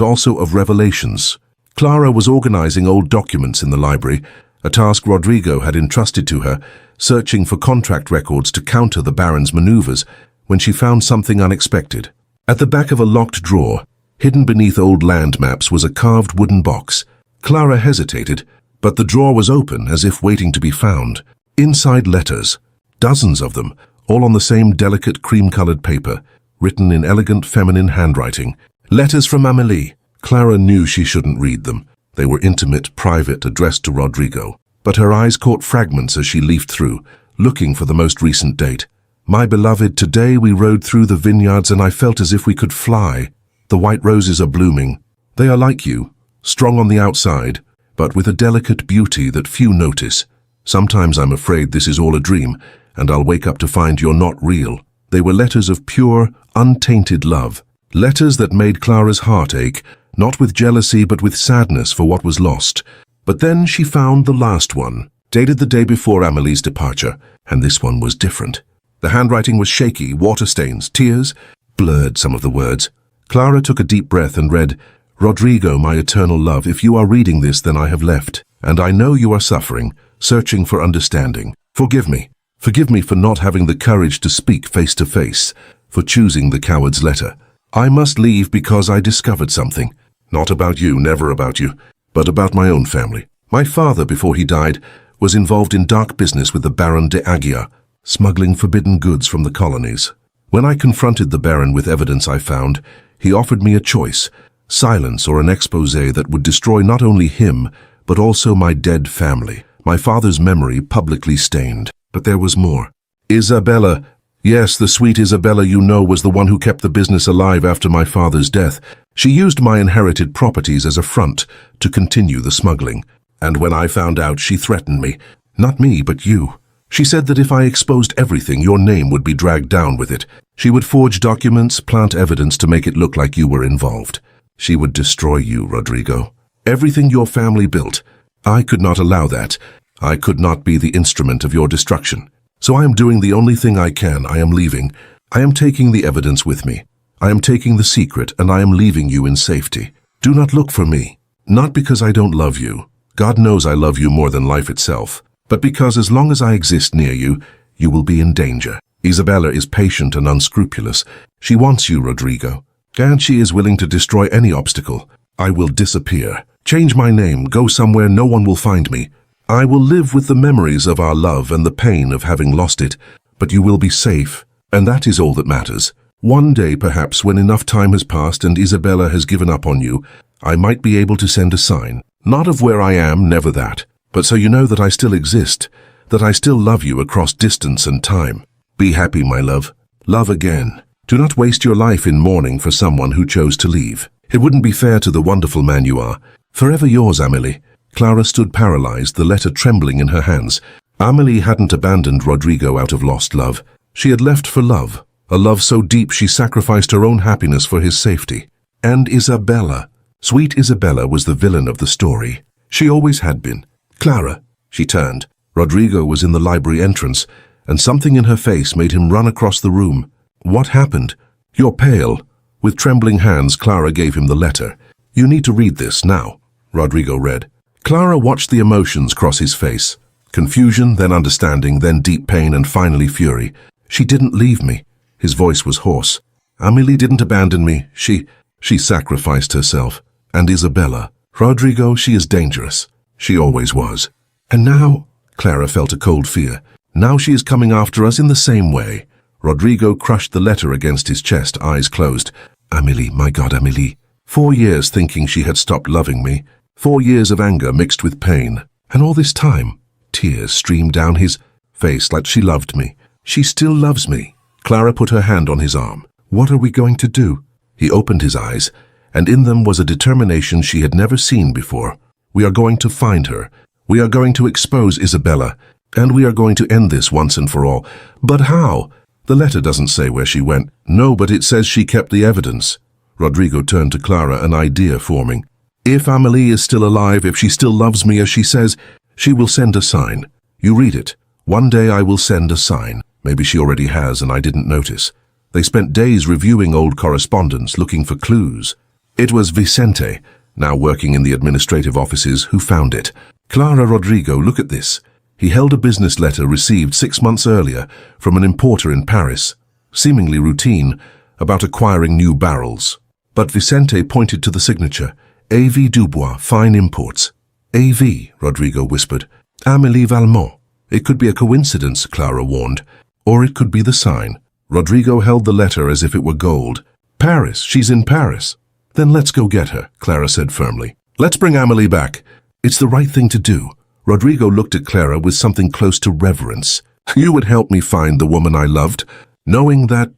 also of revelations. Clara was organizing old documents in the library, a task Rodrigo had entrusted to her, searching for contract records to counter the Baron's maneuvers, when she found something unexpected. At the back of a locked drawer, hidden beneath old land maps, was a carved wooden box. Clara hesitated, but the drawer was open, as if waiting to be found. Inside letters, dozens of them, all on the same delicate cream-colored paper, written in elegant feminine handwriting. Letters from Amélie. Clara knew she shouldn't read them. They were intimate, private, addressed to Rodrigo. But her eyes caught fragments as she leafed through, looking for the most recent date. "My beloved, today we rode through the vineyards and I felt as if we could fly. The white roses are blooming. They are like you, strong on the outside, but with a delicate beauty that few notice. Sometimes I'm afraid this is all a dream, and I'll wake up to find you're not real." They were letters of pure, untainted love. Letters that made Clara's heart ache, not with jealousy but with sadness for what was lost. But then she found the last one, dated the day before Amélie's departure, and this one was different. The handwriting was shaky, water stains, tears blurred some of the words. Clara took a deep breath and read, "Rodrigo, my eternal love, if you are reading this, then I have left, and I know you are suffering, searching for understanding. Forgive me. Forgive me for not having the courage to speak face to face, for choosing the coward's letter. I must leave because I discovered something. Not about you, never about you, but about my own family. My father, before he died, was involved in dark business with the Baron de Aguiar, smuggling forbidden goods from the colonies. When I confronted the Baron with evidence I found, he offered me a choice, silence or an exposé that would destroy not only him, but also my dead family, my father's memory publicly stained. But there was more. Isabella, yes, the sweet Isabella you know, was the one who kept the business alive after my father's death. She used my inherited properties as a front to continue the smuggling. And when I found out, she threatened me. Not me, but you. She said that if I exposed everything, your name would be dragged down with it. She would forge documents, plant evidence to make it look like you were involved. She would destroy you, Rodrigo. Everything your family built. I could not allow that. I could not be the instrument of your destruction. So I am doing the only thing I can. I am leaving. I am taking the evidence with me. I am taking the secret, and I am leaving you in safety. Do not look for me. Not because I don't love you. God knows I love you more than life itself. But because as long as I exist near you, you will be in danger. Isabella is patient and unscrupulous. She wants you, Rodrigo. And she is willing to destroy any obstacle. I will disappear. Change my name. Go somewhere no one will find me. I will live with the memories of our love and the pain of having lost it. But you will be safe. And that is all that matters. One day, perhaps, when enough time has passed and Isabella has given up on you, I might be able to send a sign. Not of where I am, never that. But so you know that I still exist. That I still love you across distance and time. Be happy, my love. Love again. Do not waste your life in mourning for someone who chose to leave. It wouldn't be fair to the wonderful man you are. Forever yours, Amélie. Clara stood paralyzed, the letter trembling in her hands. Amélie hadn't abandoned Rodrigo out of lost love. She had left for love. A love so deep she sacrificed her own happiness for his safety. And Isabella. Sweet Isabella was the villain of the story. She always had been. Clara. She turned. Rodrigo was in the library entrance, and something in her face made him run across the room. What happened? You're pale. With trembling hands, Clara gave him the letter. You need to read this now. Rodrigo read. Clara watched the emotions cross his face. Confusion, then understanding, then deep pain, and finally fury. She didn't leave me. His voice was hoarse. Amélie didn't abandon me. She sacrificed herself. And Isabella. Rodrigo, she is dangerous. She always was. And now, Clara felt a cold fear. Now she is coming after us in the same way. Rodrigo crushed the letter against his chest, eyes closed. Amélie, my God, Amélie. 4 years thinking she had stopped loving me. 4 years of anger mixed with pain. And all this time, tears streamed down his face like she loved me. She still loves me. Clara put her hand on his arm. What are we going to do? He opened his eyes, and in them was a determination she had never seen before. We are going to find her. We are going to expose Isabella. And we are going to end this once and for all. But how? The letter doesn't say where she went. No, but it says she kept the evidence. Rodrigo turned to Clara, an idea forming. If Amélie is still alive, if she still loves me as she says, she will send a sign. You read it. One day I will send a sign. Maybe she already has and I didn't notice. They spent days reviewing old correspondence, looking for clues. It was Vicente, now working in the administrative offices, who found it. Clara, Rodrigo, look at this. He held a business letter received 6 months earlier from an importer in Paris, seemingly routine, about acquiring new barrels. But Vicente pointed to the signature. A.V. Dubois, Fine Imports. A.V., Rodrigo whispered. Amélie Valmont. It could be a coincidence, Clara warned. Or it could be the sign. Rodrigo held the letter as if it were gold. Paris, she's in Paris. Then let's go get her, Clara said firmly. Let's bring Amélie back. It's the right thing to do. Rodrigo looked at Clara with something close to reverence. You would help me find the woman I loved, knowing that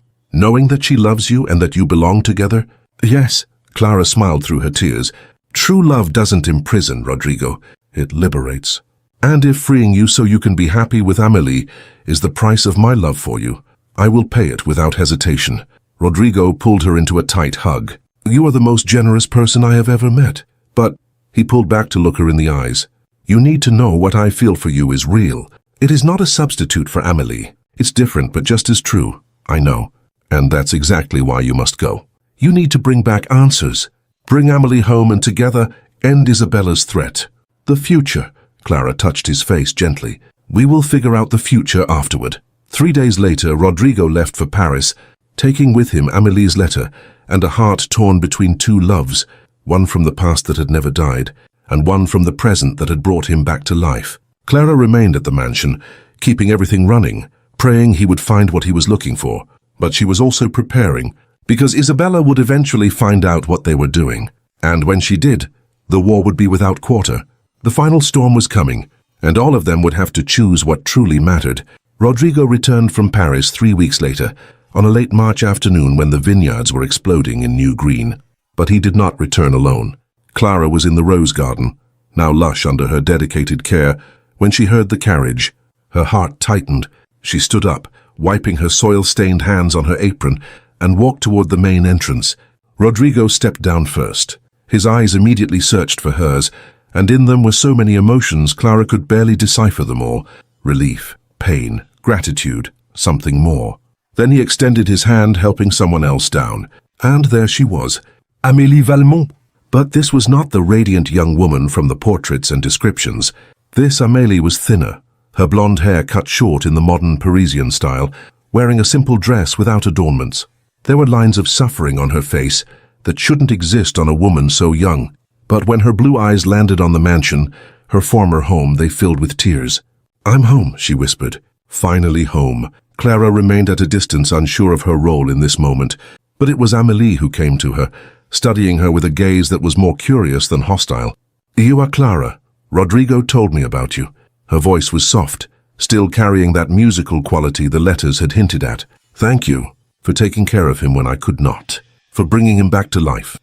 she loves you and that you belong together? Yes, Clara smiled through her tears. True love doesn't imprison, Rodrigo. It liberates. And if freeing you so you can be happy with Amélie is the price of my love for you, I will pay it without hesitation. Rodrigo pulled her into a tight hug. You are the most generous person I have ever met. But he pulled back to look her in the eyes. You need to know what I feel for you is real. It is not a substitute for Amélie. It's different, but just as true. I know. And that's exactly why you must go. You need to bring back answers. Bring Amélie home and together end Isabella's threat. The future. Clara touched his face gently. We will figure out the future afterward. 3 days later, Rodrigo left for Paris, taking with him Amélie's letter and a heart torn between two loves, one from the past that had never died, and one from the present that had brought him back to life. Clara remained at the mansion, keeping everything running, praying he would find what he was looking for. But she was also preparing, because Isabella would eventually find out what they were doing. And when she did, the war would be without quarter. The final storm was coming, and all of them would have to choose what truly mattered. Rodrigo returned from Paris 3 weeks later, on a late March afternoon when the vineyards were exploding in new green. But he did not return alone. Clara was in the rose garden, now lush under her dedicated care, when she heard the carriage. Her heart tightened. She stood up, wiping her soil-stained hands on her apron, and walked toward the main entrance. Rodrigo stepped down first. His eyes immediately searched for hers, and in them were so many emotions Clara could barely decipher them all. Relief, pain, gratitude, something more. Then he extended his hand, helping someone else down, and there she was, Amélie Valmont. But this was not the radiant young woman from the portraits and descriptions. This Amélie was thinner, her blonde hair cut short in the modern Parisian style, wearing a simple dress without adornments. There were lines of suffering on her face that shouldn't exist on a woman so young. But when her blue eyes landed on the mansion, her former home, they filled with tears. "I'm home," she whispered. Finally home. Clara remained at a distance, unsure of her role in this moment. But it was Amélie who came to her, studying her with a gaze that was more curious than hostile. "You are Clara. Rodrigo told me about you." Her voice was soft, still carrying that musical quality the letters had hinted at. "Thank you for taking care of him when I could not, for bringing him back to life."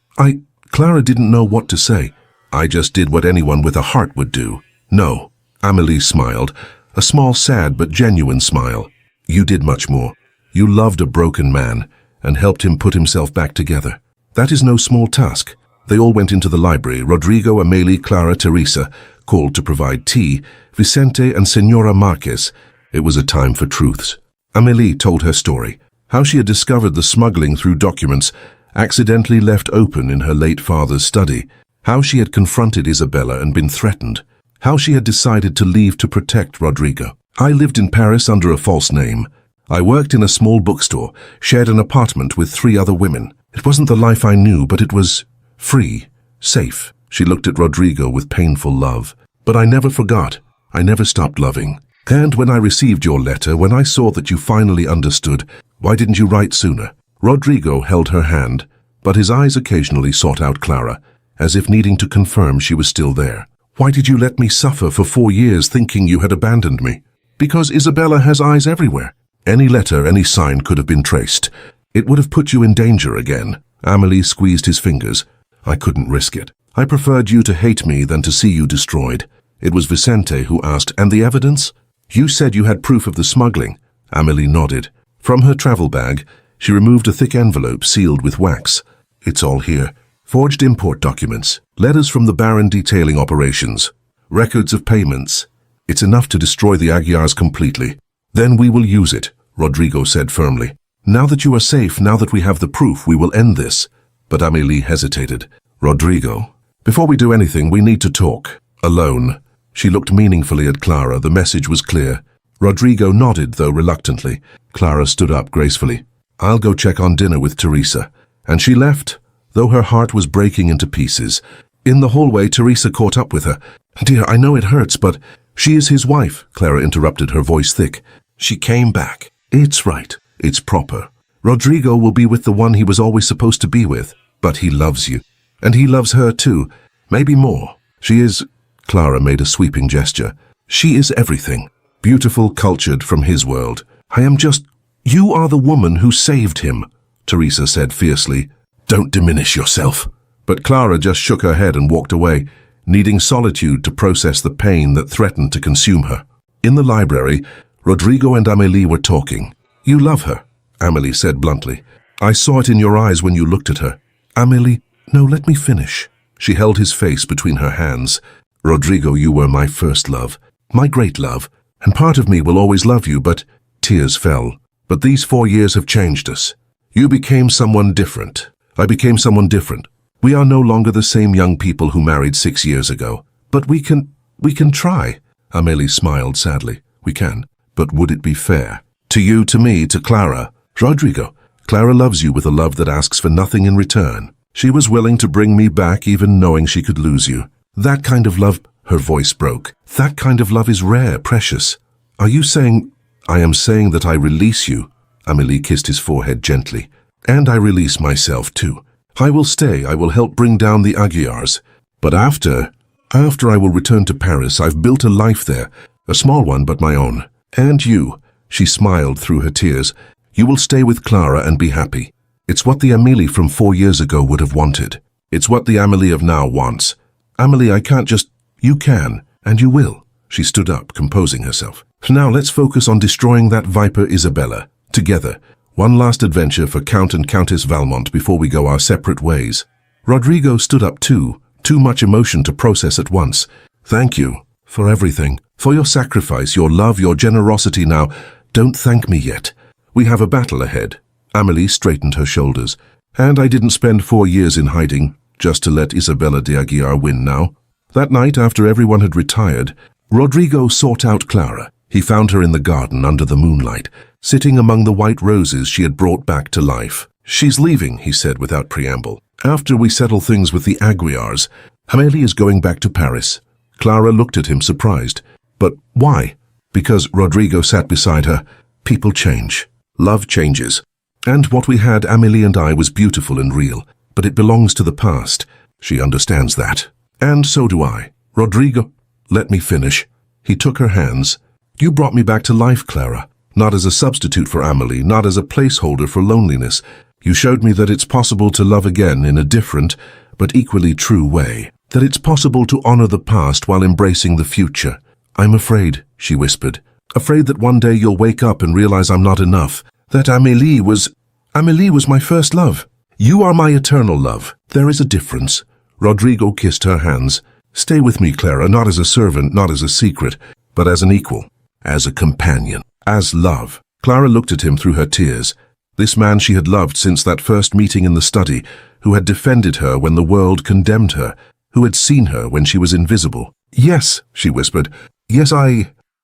Clara didn't know what to say. "I just did what anyone with a heart would do." "No," Amélie smiled, a small, sad but genuine smile. "You did much more. You loved a broken man and helped him put himself back together. That is no small task." They all went into the library, Rodrigo, Amélie, Clara, Teresa, called to provide tea, Vicente and Senora Marquez. It was a time for truths. Amélie told her story, how she had discovered the smuggling through documents accidentally left open in her late father's study, how she had confronted Isabella and been threatened, how she had decided to leave to protect Rodrigo. "I lived in Paris under a false name. I worked in a small bookstore, shared an apartment with 3 other women. It wasn't the life I knew, but it was free, safe." She looked at Rodrigo with painful love. "But I never forgot. I never stopped loving. And when I received your letter, when I saw that you finally understood, why didn't you write sooner?" Rodrigo held her hand, but his eyes occasionally sought out Clara, as if needing to confirm she was still there. "Why did you let me suffer for 4 years thinking you had abandoned me?" "Because Isabella has eyes everywhere. Any letter, any sign could have been traced. It would have put you in danger again." Amélie squeezed his fingers. "I couldn't risk it. I preferred you to hate me than to see you destroyed." It was Vicente who asked, "And the evidence?" "You said you had proof of the smuggling." Amélie nodded. From her travel bag, she removed a thick envelope sealed with wax. "It's all here. Forged import documents, letters from the Baron detailing operations, records of payments. It's enough to destroy the Aguiars completely." "Then we will use it," Rodrigo said firmly. "Now that you are safe, now that we have the proof, we will end this." But Amélie hesitated. "Rodrigo, before we do anything, we need to talk. Alone." She looked meaningfully at Clara. The message was clear. Rodrigo nodded, though reluctantly. Clara stood up gracefully. "I'll go check on dinner with Teresa." And she left, though her heart was breaking into pieces. In the hallway, Teresa caught up with her. "Dear, I know it hurts, but—" "She is his wife," Clara interrupted, her voice thick. "She came back. It's right. It's proper. Rodrigo will be with the one he was always supposed to be with. But he loves you. And he loves her too. Maybe more. She is—" Clara made a sweeping gesture. "She is everything. Beautiful, cultured, from his world. I am just—" "You are the woman who saved him," Teresa said fiercely. "Don't diminish yourself." But Clara just shook her head and walked away, needing solitude to process the pain that threatened to consume her. In the library, Rodrigo and Amélie were talking. "You love her," Amélie said bluntly. "I saw it in your eyes when you looked at her." "Amélie, no, let me finish." She held his face between her hands. "Rodrigo, you were my first love, my great love, and part of me will always love you, but—" Tears fell. "But these 4 years have changed us. You became someone different. I became someone different. We are no longer the same young people who married 6 years ago. But we can try." Amélie smiled sadly. "We can. But would it be fair? To you, to me, to Clara. Rodrigo, Clara loves you with a love that asks for nothing in return. She was willing to bring me back even knowing she could lose you. That kind of love—" Her voice broke. "That kind of love is rare, precious. Are you saying—" "I am saying that I release you." Amélie kissed his forehead gently. "And I release myself too. I will stay. I will help bring down the Aguiars. But after I will return to Paris. I've built a life there, a small one but my own. And you," she smiled through her tears, "you will stay with Clara and be happy. It's what the Amélie from 4 years ago would have wanted. It's what the Amélie of now wants. Amélie, I can't just—" "You can, and you will." She stood up, composing herself. "Now let's focus on destroying that viper Isabella. Together. One last adventure for Count and Countess Valmont before we go our separate ways." Rodrigo stood up too Too much emotion to process at once. Thank you for everything. For your sacrifice, your love, your generosity. Now, don't thank me yet. We have a battle ahead. Amélie straightened her shoulders. And I didn't spend 4 years in hiding, just to let Isabella de Aguiar win now. That night, after everyone had retired, Rodrigo sought out Clara. He found her in the garden under the moonlight, sitting among the white roses she had brought back to life. She's leaving, he said without preamble. After we settle things with the Aguiars, Amélie is going back to Paris. Clara looked at him surprised. But why? Because Rodrigo sat beside her. People change. Love changes. And what we had, Amélie and I, was beautiful and real, but it belongs to the past. She understands that. And so do I. Rodrigo, let me finish. He took her hands. You brought me back to life, Clara. Not as a substitute for Amélie, not as a placeholder for loneliness. You showed me that it's possible to love again in a different, but equally true way. That it's possible to honor the past while embracing the future. I'm afraid, she whispered. Afraid that one day you'll wake up and realize I'm not enough. That Amélie was my first love. You are my eternal love. There is a difference. Rodrigo kissed her hands. Stay with me, Clara, not as a servant, not as a secret, but as an equal, as a companion, as love. Clara looked at him through her tears. This man she had loved since that first meeting in the study, who had defended her when the world condemned her, who had seen her when she was invisible. Yes, she whispered. Yes,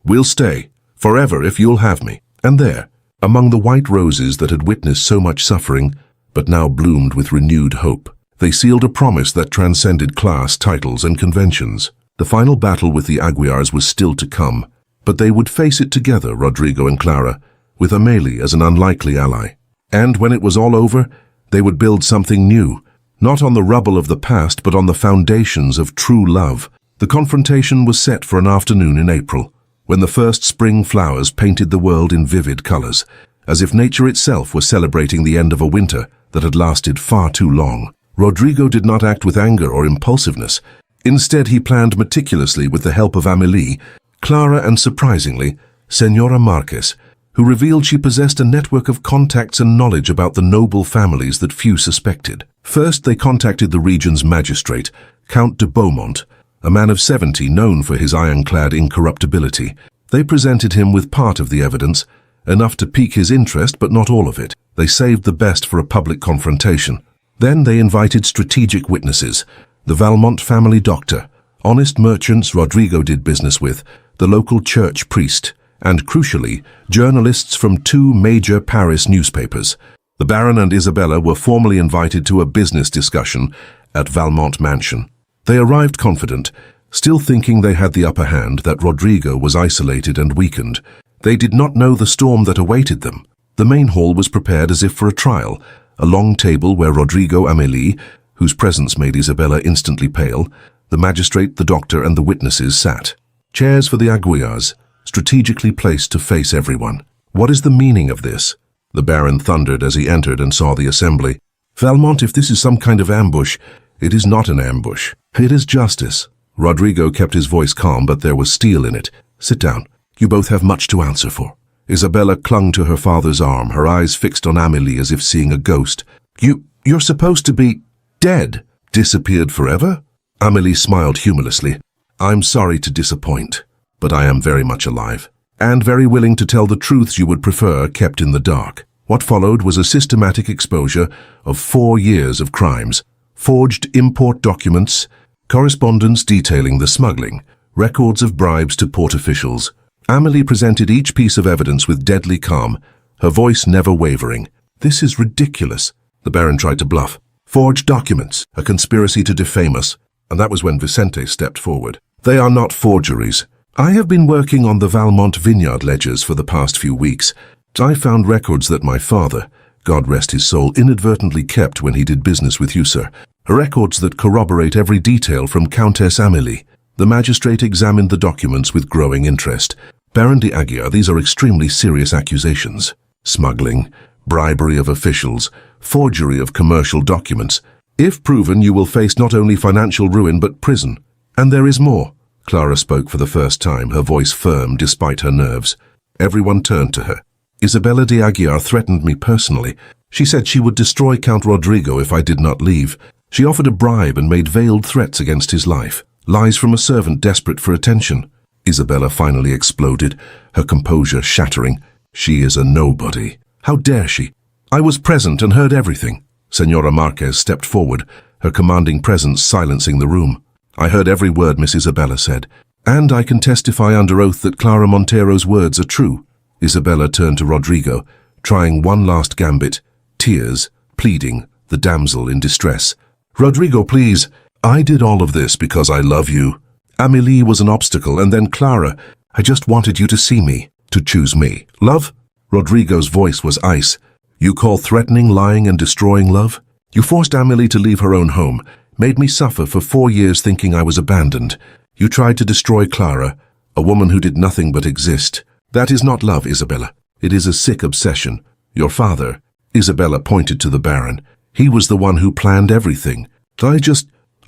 will stay, forever if you'll have me. And there, among the white roses that had witnessed so much suffering, but now bloomed with renewed hope, they sealed a promise that transcended class, titles, and conventions. The final battle with the Aguiars was still to come, but they would face it together, Rodrigo and Clara, with Amélie as an unlikely ally. And when it was all over, they would build something new, not on the rubble of the past, but on the foundations of true love. The confrontation was set for an afternoon in April, when the first spring flowers painted the world in vivid colors, as if nature itself was celebrating the end of a winter that had lasted far too long. Rodrigo did not act with anger or impulsiveness. Instead, he planned meticulously with the help of Amélie, Clara, and surprisingly, Señora Marquez, who revealed she possessed a network of contacts and knowledge about the noble families that few suspected. First, they contacted the region's magistrate, Count de Beaumont, a man of 70 known for his ironclad incorruptibility. They presented him with part of the evidence, enough to pique his interest but not all of it. They saved the best for a public confrontation. Then they invited strategic witnesses, the Valmont family doctor, honest merchants Rodrigo did business with, the local church priest, and crucially, journalists from 2 major Paris newspapers. The Baron and Isabella were formally invited to a business discussion at Valmont Mansion. They arrived confident, still thinking they had the upper hand, that Rodrigo was isolated and weakened. They did not know the storm that awaited them. The main hall was prepared as if for a trial, a long table where Rodrigo, Amélie, whose presence made Isabella instantly pale, the magistrate, the doctor, and the witnesses sat. Chairs for the Aguiars, strategically placed to face everyone. What is the meaning of this? The Baron thundered as he entered and saw the assembly. Valmont, if this is some kind of ambush, it is not an ambush. It is justice. Rodrigo kept his voice calm, but there was steel in it. Sit down. You both have much to answer for. Isabella clung to her father's arm, her eyes fixed on Amélie as if seeing a ghost. You're supposed to be dead. Disappeared forever? Amélie smiled humorlessly. I'm sorry to disappoint, but I am very much alive, and very willing to tell the truths you would prefer kept in the dark. What followed was a systematic exposure of 4 years of crimes, forged import documents, correspondence detailing the smuggling, records of bribes to port officials. Amélie presented each piece of evidence with deadly calm, her voice never wavering. This is ridiculous, the Baron tried to bluff. Forged documents, a conspiracy to defame us. And that was when Vicente stepped forward. They are not forgeries. I have been working on the Valmont vineyard ledgers for the past few weeks. I found records that my father, God rest his soul, inadvertently kept when he did business with you, sir. Records that corroborate every detail from Countess Amélie. The magistrate examined the documents with growing interest. Baron de Aguiar, these are extremely serious accusations. Smuggling, bribery of officials, forgery of commercial documents. If proven, you will face not only financial ruin but prison. And there is more. Clara spoke for the first time, her voice firm despite her nerves. Everyone turned to her. Isabella de Aguiar threatened me personally. She said she would destroy Count Rodrigo if I did not leave. She offered a bribe and made veiled threats against his life, lies from a servant desperate for attention. Isabella finally exploded, her composure shattering. She is a nobody. How dare she? I was present and heard everything. Senora Marquez stepped forward, her commanding presence silencing the room. I heard every word Miss Isabella said, and I can testify under oath that Clara Montero's words are true. Isabella turned to Rodrigo, trying one last gambit, tears, pleading, the damsel in distress. Rodrigo, please. I did all of this because I love you. Amélie was an obstacle, and then Clara. I just wanted you to see me, to choose me. Love? Rodrigo's voice was ice. You call threatening, lying, and destroying love? You forced Amélie to leave her own home, made me suffer for 4 years thinking I was abandoned. You tried to destroy Clara, a woman who did nothing but exist. That is not love, Isabella. It is a sick obsession. Your father, Isabella pointed to the Baron. He was the one who planned everything.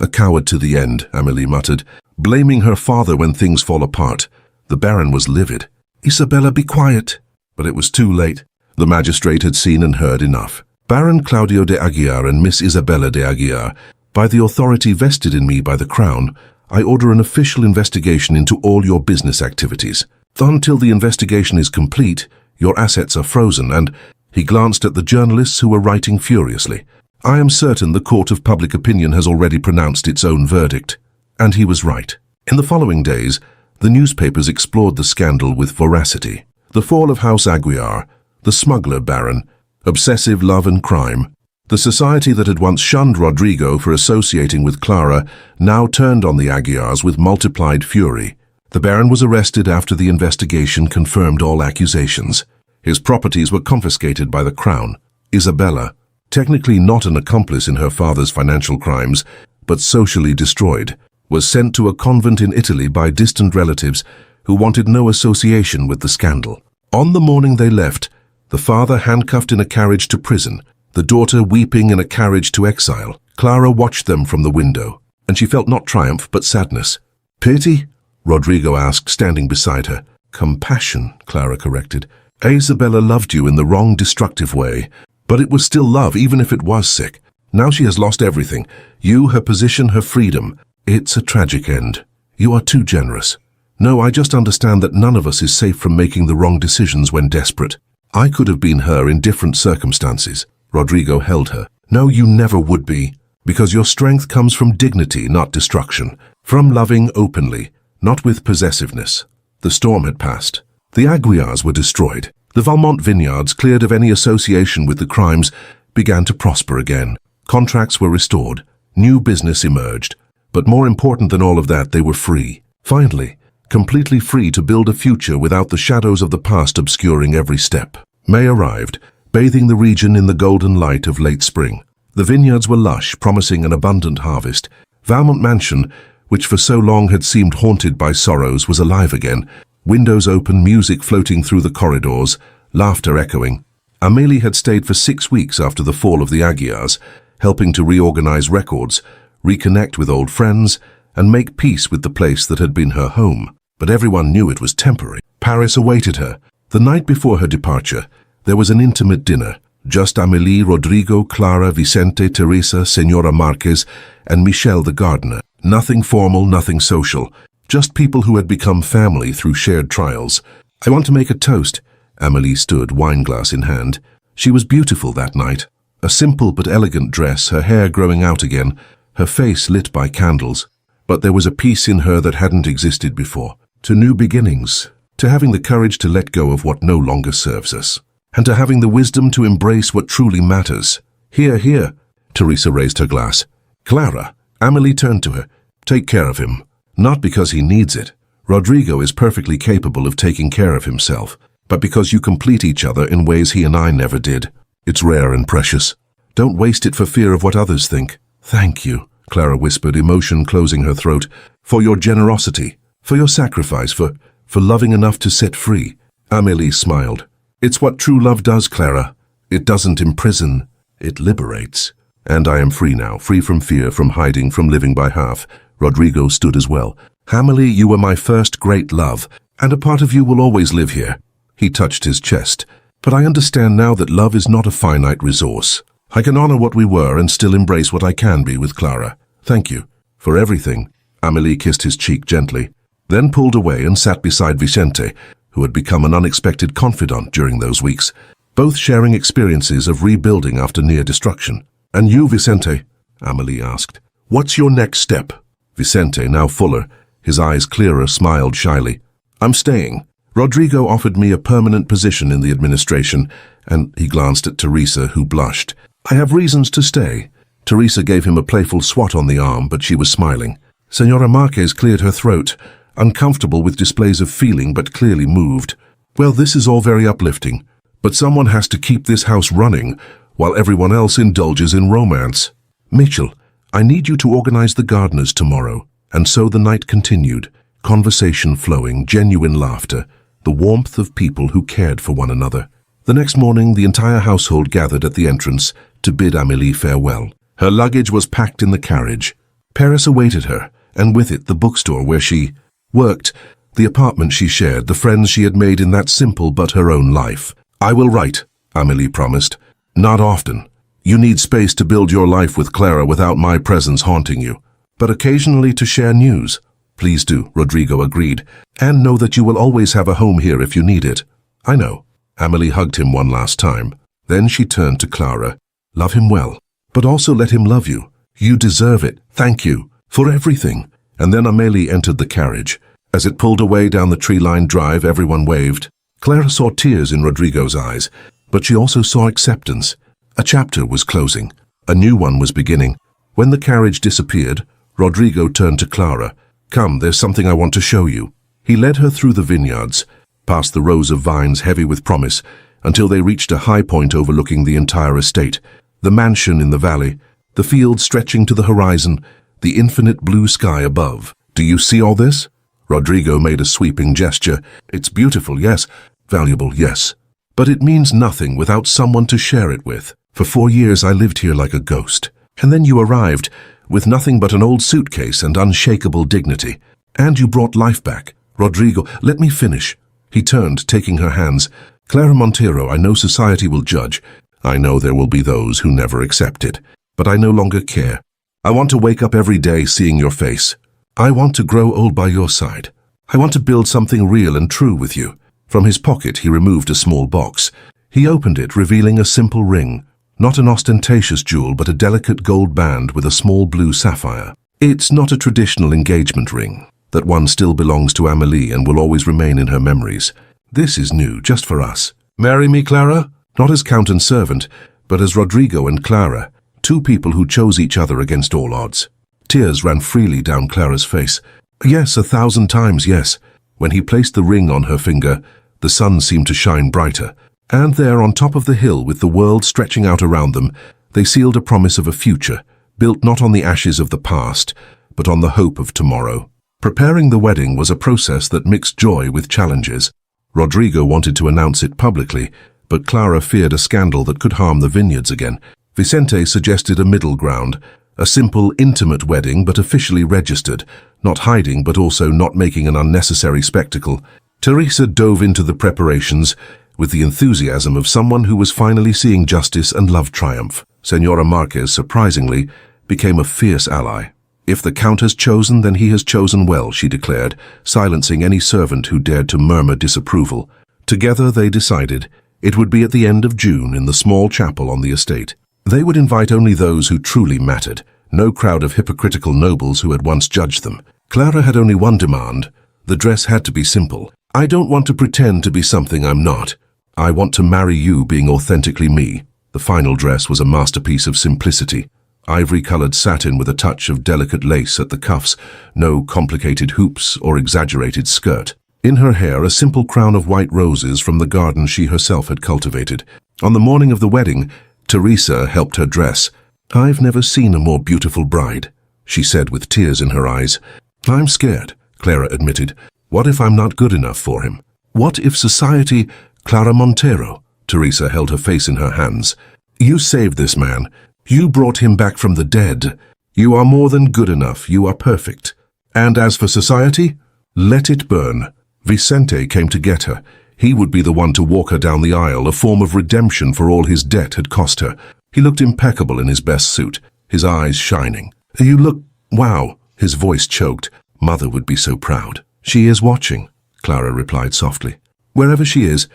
A coward to the end, Amélie muttered, blaming her father when things fall apart. The Baron was livid. Isabella, be quiet. But it was too late. The magistrate had seen and heard enough. Baron Claudio de Aguiar and Miss Isabella de Aguiar, by the authority vested in me by the Crown, I order an official investigation into all your business activities. Until the investigation is complete, your assets are frozen and... He glanced at the journalists who were writing furiously. I am certain the court of public opinion has already pronounced its own verdict. And he was right. In the following days, the newspapers explored the scandal with voracity. The fall of House Aguiar, the smuggler baron, obsessive love and crime. The society that had once shunned Rodrigo for associating with Clara now turned on the Aguiars with multiplied fury. The baron was arrested after the investigation confirmed all accusations. His properties were confiscated by the Crown. Isabella, technically not an accomplice in her father's financial crimes, but socially destroyed, was sent to a convent in Italy by distant relatives who wanted no association with the scandal. On the morning they left, the father handcuffed in a carriage to prison, the daughter weeping in a carriage to exile. Clara watched them from the window, and she felt not triumph but sadness. Pity? Rodrigo asked, standing beside her. Compassion, Clara corrected. Isabella loved you in the wrong, destructive way, but it was still love, even if it was sick. Now she has lost everything. You, her position, her freedom. It's a tragic end. You are too generous. No, I just understand that none of us is safe from making the wrong decisions when desperate. I could have been her in different circumstances. Rodrigo held her. No, you never would be, because your strength comes from dignity, not destruction. From loving openly, not with possessiveness. The storm had passed. The Aguiars were destroyed. The Valmont vineyards, cleared of any association with the crimes, began to prosper again. Contracts were restored. New business emerged. But more important than all of that, they were free. Finally, completely free to build a future without the shadows of the past obscuring every step. May arrived, bathing the region in the golden light of late spring. The vineyards were lush, promising an abundant harvest. Valmont Mansion, which for so long had seemed haunted by sorrows, was alive again. Windows open, music floating through the corridors, laughter echoing. Amélie had stayed for 6 weeks after the fall of the Aguiars, helping to reorganize records, reconnect with old friends, and make peace with the place that had been her home. But everyone knew it was temporary. Paris awaited her. The night before her departure, there was an intimate dinner. Just Amélie, Rodrigo, Clara, Vicente, Teresa, Senora Marquez, and Michel the gardener. Nothing formal, nothing social. Just people who had become family through shared trials. I want to make a toast. Amélie stood, wineglass in hand. She was beautiful that night. A simple but elegant dress, her hair growing out again, her face lit by candles. But there was a peace in her that hadn't existed before. To new beginnings, to having the courage to let go of what no longer serves us, and to having the wisdom to embrace what truly matters. Here, here. Teresa raised her glass. Clara. Amélie turned to her. Take care of him. Not because he needs it. Rodrigo is perfectly capable of taking care of himself, but because you complete each other in ways he and I never did. It's rare and precious. Don't waste it for fear of what others think. Thank you, Clara whispered, emotion closing her throat, for your generosity, for your sacrifice, for loving enough to set free. Amélie smiled. It's what true love does, Clara. It doesn't imprison, it liberates. And I am free now, free from fear, from hiding, from living by half. Rodrigo stood as well. Amélie, you were my first great love, and a part of you will always live here. He touched his chest. But I understand now that love is not a finite resource. I can honor what we were and still embrace what I can be with Clara. Thank you for everything." Amélie kissed his cheek gently, then pulled away and sat beside Vicente, who had become an unexpected confidant during those weeks, both sharing experiences of rebuilding after near destruction. "And you, Vicente?" Amélie asked. "What's your next step?" Vicente, now fuller, his eyes clearer, smiled shyly. "I'm staying. Rodrigo offered me a permanent position in the administration," and he glanced at Teresa, who blushed. "I have reasons to stay." Teresa gave him a playful swat on the arm, but she was smiling. Senora Marquez cleared her throat, uncomfortable with displays of feeling but clearly moved. "Well, this is all very uplifting, but someone has to keep this house running while everyone else indulges in romance. Mitchell, I need you to organize the gardeners tomorrow." And so the night continued, conversation flowing, genuine laughter, the warmth of people who cared for one another. The next morning, the entire household gathered at the entrance to bid Amélie farewell. Her luggage was packed in the carriage. Paris awaited her, and with it the bookstore where she worked, the apartment she shared, the friends she had made in that simple but her own life. "I will write," Amélie promised. "Not often. You need space to build your life with Clara without my presence haunting you. But occasionally to share news." "Please do," Rodrigo agreed. "And know that you will always have a home here if you need it." "I know." Amélie hugged him one last time. Then she turned to Clara. "Love him well, but also let him love you. You deserve it. Thank you for everything." And then Amélie entered the carriage. As it pulled away down the tree-lined drive, everyone waved. Clara saw tears in Rodrigo's eyes, but she also saw acceptance. A chapter was closing. A new one was beginning. When the carriage disappeared, Rodrigo turned to Clara. "Come, there's something I want to show you." He led her through the vineyards, past the rows of vines heavy with promise, until they reached a high point overlooking the entire estate. The mansion in the valley, the fields stretching to the horizon, the infinite blue sky above. "Do you see all this?" Rodrigo made a sweeping gesture. "It's beautiful, yes. Valuable, yes. But it means nothing without someone to share it with. For 4 years I lived here like a ghost. And then you arrived, with nothing but an old suitcase and unshakable dignity. And you brought life back. Rodrigo, let me finish." He turned, taking her hands. "Clara Montero, I know society will judge. I know there will be those who never accept it. But I no longer care. I want to wake up every day seeing your face. I want to grow old by your side. I want to build something real and true with you." From his pocket he removed a small box. He opened it, revealing a simple ring. Not an ostentatious jewel, but a delicate gold band with a small blue sapphire. It's not a traditional engagement ring. That one still belongs to Amélie and will always remain in her memories. This is new, just for us. "Marry me, Clara?" Not as count and servant, but as Rodrigo and Clara, two people who chose each other against all odds. Tears ran freely down Clara's face. "Yes, 1,000 times yes." When he placed the ring on her finger, the sun seemed to shine brighter. And there, on top of the hill, with the world stretching out around them, they sealed a promise of a future, built not on the ashes of the past, but on the hope of tomorrow. Preparing the wedding was a process that mixed joy with challenges. Rodrigo wanted to announce it publicly, but Clara feared a scandal that could harm the vineyards again. Vicente suggested a middle ground, a simple, intimate wedding but officially registered, not hiding but also not making an unnecessary spectacle. Teresa dove into the preparations with the enthusiasm of someone who was finally seeing justice and love triumph. Senora Marquez, surprisingly, became a fierce ally. "If the Count has chosen, then he has chosen well," she declared, silencing any servant who dared to murmur disapproval. Together they decided it would be at the end of June in the small chapel on the estate. They would invite only those who truly mattered, no crowd of hypocritical nobles who had once judged them. Clara had only one demand. The dress had to be simple. "I don't want to pretend to be something I'm not. I want to marry you being authentically me." The final dress was a masterpiece of simplicity. Ivory-colored satin with a touch of delicate lace at the cuffs, no complicated hoops or exaggerated skirt. In her hair, a simple crown of white roses from the garden she herself had cultivated. On the morning of the wedding, Teresa helped her dress. "I've never seen a more beautiful bride," she said with tears in her eyes. "I'm scared," Clara admitted. "What if I'm not good enough for him? What if society—" "Clara Montero," Teresa held her face in her hands. "You saved this man. You brought him back from the dead. You are more than good enough. You are perfect. And as for society, let it burn." Vicente came to get her. He would be the one to walk her down the aisle, a form of redemption for all his debt had cost her. He looked impeccable in his best suit, his eyes shining. "You look... wow," his voice choked. "Mother would be so proud." "She is watching," Clara replied softly. "Wherever she is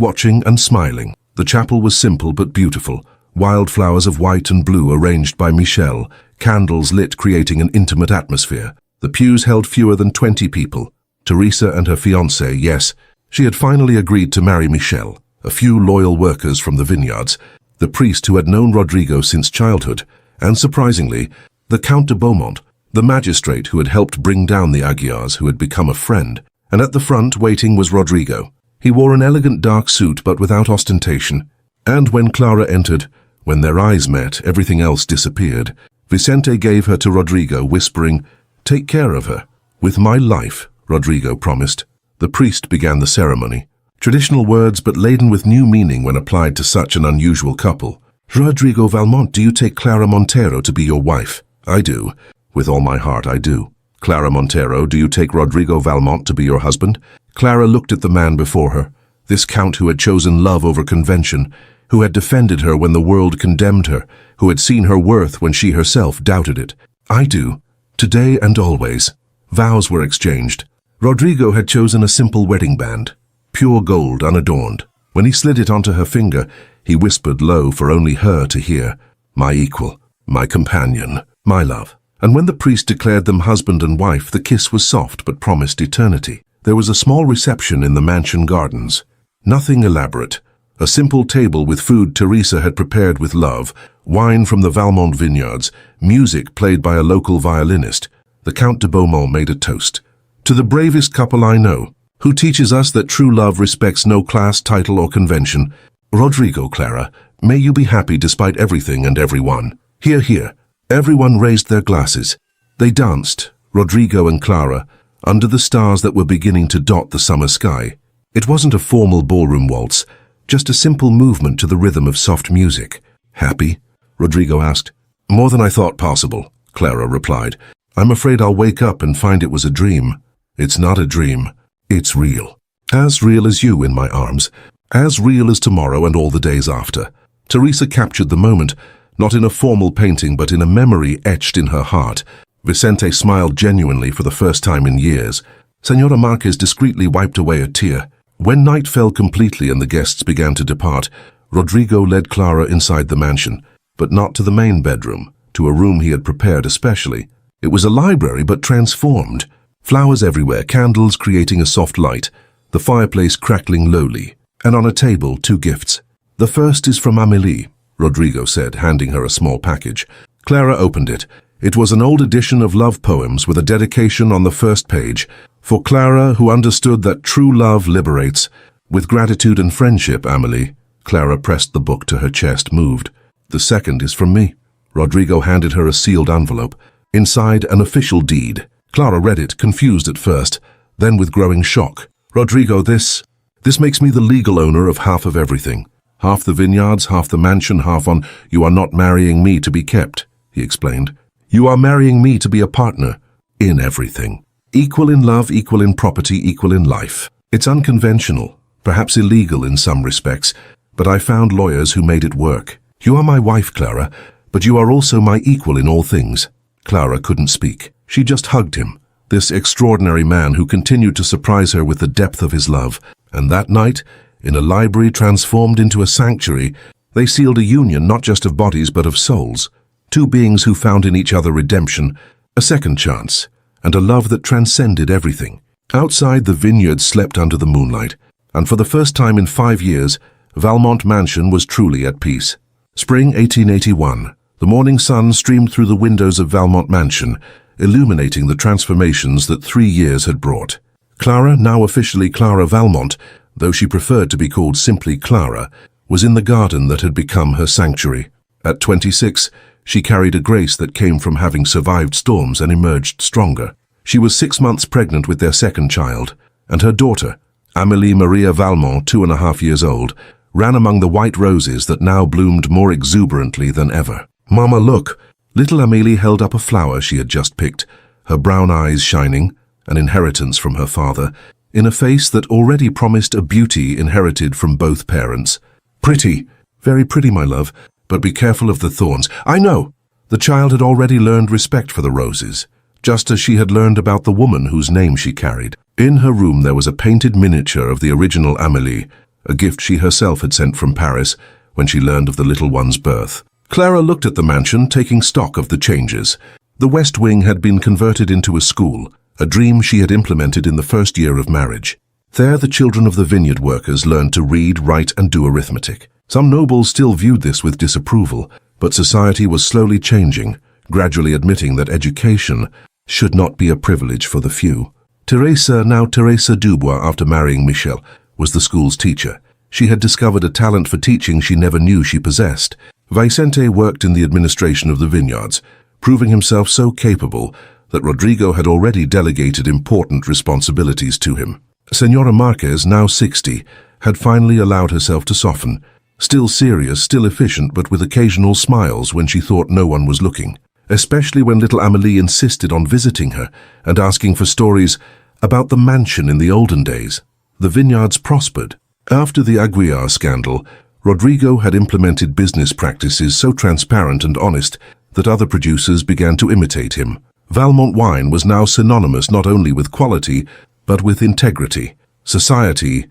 watching and smiling." The chapel was simple but beautiful. Wildflowers of white and blue arranged by Michel, candles lit creating an intimate atmosphere. The pews held fewer than 20 people. Teresa and her fiancé, yes, she had finally agreed to marry Michel. A few loyal workers from the vineyards, the priest who had known Rodrigo since childhood, and surprisingly, the Count de Beaumont, the magistrate who had helped bring down the Aguiars, who had become a friend. And at the front, waiting, was Rodrigo. He wore an elegant dark suit but without ostentation. And when Clara entered, when their eyes met, everything else disappeared. Vicente gave her to Rodrigo, whispering, "Take care of her." "With my life," Rodrigo promised. The priest began the ceremony. Traditional words but laden with new meaning when applied to such an unusual couple. "Rodrigo Valmont, do you take Clara Montero to be your wife?" "I do. With all my heart, I do." "Clara Montero, do you take Rodrigo Valmont to be your husband?" Clara looked at the man before her, this count who had chosen love over convention, who had defended her when the world condemned her, who had seen her worth when she herself doubted it. "I do. Today and always." Vows were exchanged. Rodrigo had chosen a simple wedding band, pure gold, unadorned. When he slid it onto her finger, he whispered low for only her to hear, "My equal, my companion, my love." And when the priest declared them husband and wife, the kiss was soft but promised eternity. There was a small reception in the mansion gardens. Nothing elaborate. A simple table with food Teresa had prepared with love, wine from the Valmont vineyards, music played by a local violinist. The Count de Beaumont made a toast. "To the bravest couple I know, who teaches us that true love respects no class, title, or convention. Rodrigo, Clara, may you be happy despite everything and everyone." "Hear, hear." Everyone raised their glasses. They danced, Rodrigo and Clara, under the stars that were beginning to dot the summer sky. It wasn't a formal ballroom waltz, just a simple movement to the rhythm of soft music. "Happy?" Rodrigo asked. "More than I thought possible," Clara replied. "I'm afraid I'll wake up and find it was a dream." "It's not a dream. It's real. As real as you in my arms. As real as tomorrow and all the days after." Teresa captured the moment, not in a formal painting but in a memory etched in her heart. Vicente smiled genuinely for the first time in years. Senora Marquez discreetly wiped away a tear. When night fell completely and the guests began to depart, Rodrigo led Clara inside the mansion, but not to the main bedroom, to a room he had prepared especially. It was a library but transformed. Flowers everywhere, candles creating a soft light, the fireplace crackling lowly, and on a table 2 gifts. "The first is from Amélie," Rodrigo said, handing her a small package. Clara opened it. It was an old edition of love poems with a dedication on the first page. "For Clara, who understood that true love liberates. With gratitude and friendship, Amélie." Clara pressed the book to her chest, moved. "The second is from me." Rodrigo handed her a sealed envelope. Inside, an official deed. Clara read it, confused at first, then with growing shock. "Rodrigo, this makes me the legal owner of half of everything. Half the vineyards, half the mansion, half on... You are not marrying me to be kept," he explained. "You are marrying me to be a partner. In everything. Equal in love, equal in property, equal in life. It's unconventional, perhaps illegal in some respects, but I found lawyers who made it work. You are my wife, Clara, but you are also my equal in all things." Clara couldn't speak. She just hugged him, this extraordinary man who continued to surprise her with the depth of his love. And that night, in a library transformed into a sanctuary, they sealed a union not just of bodies but of souls. 2 beings who found in each other redemption, a second chance, and a love that transcended everything. Outside, the vineyard slept under the moonlight, and for the first time in 5 years, Valmont Mansion was truly at peace. Spring 1881. The morning sun streamed through the windows of Valmont Mansion, illuminating the transformations that 3 years had brought. Clara, now officially Clara Valmont, though she preferred to be called simply Clara, was in the garden that had become her sanctuary. At 26, she carried a grace that came from having survived storms and emerged stronger. She was 6 months pregnant with their second child, and her daughter, Amélie Maria Valmont, 2.5 years old, ran among the white roses that now bloomed more exuberantly than ever. "Mama, look!" Little Amélie held up a flower she had just picked, her brown eyes shining, an inheritance from her father, in a face that already promised a beauty inherited from both parents. "Pretty, very pretty, my love. but be careful of the thorns." "I know." The child had already learned respect for the roses, just as she had learned about the woman whose name she carried. In her room there was a painted miniature of the original Amélie, a gift she herself had sent from Paris when she learned of the little one's birth. Clara looked at the mansion, taking stock of the changes. The West Wing had been converted into a school, a dream she had implemented in the first year of marriage. There the children of the vineyard workers learned to read, write, and do arithmetic. Some nobles still viewed this with disapproval, but society was slowly changing, gradually admitting that education should not be a privilege for the few. Teresa, now Teresa Dubois after marrying Michel, was the school's teacher. She had discovered a talent for teaching she never knew she possessed. Vicente worked in the administration of the vineyards, proving himself so capable that Rodrigo had already delegated important responsibilities to him. Senora Marquez, now 60, had finally allowed herself to soften, still serious, still efficient, but with occasional smiles when she thought no one was looking, especially when little Amélie insisted on visiting her and asking for stories about the mansion in the olden days. The vineyards prospered. After the Aguiar scandal, Rodrigo had implemented business practices so transparent and honest that other producers began to imitate him. Valmont wine was now synonymous not only with quality, but with integrity. Society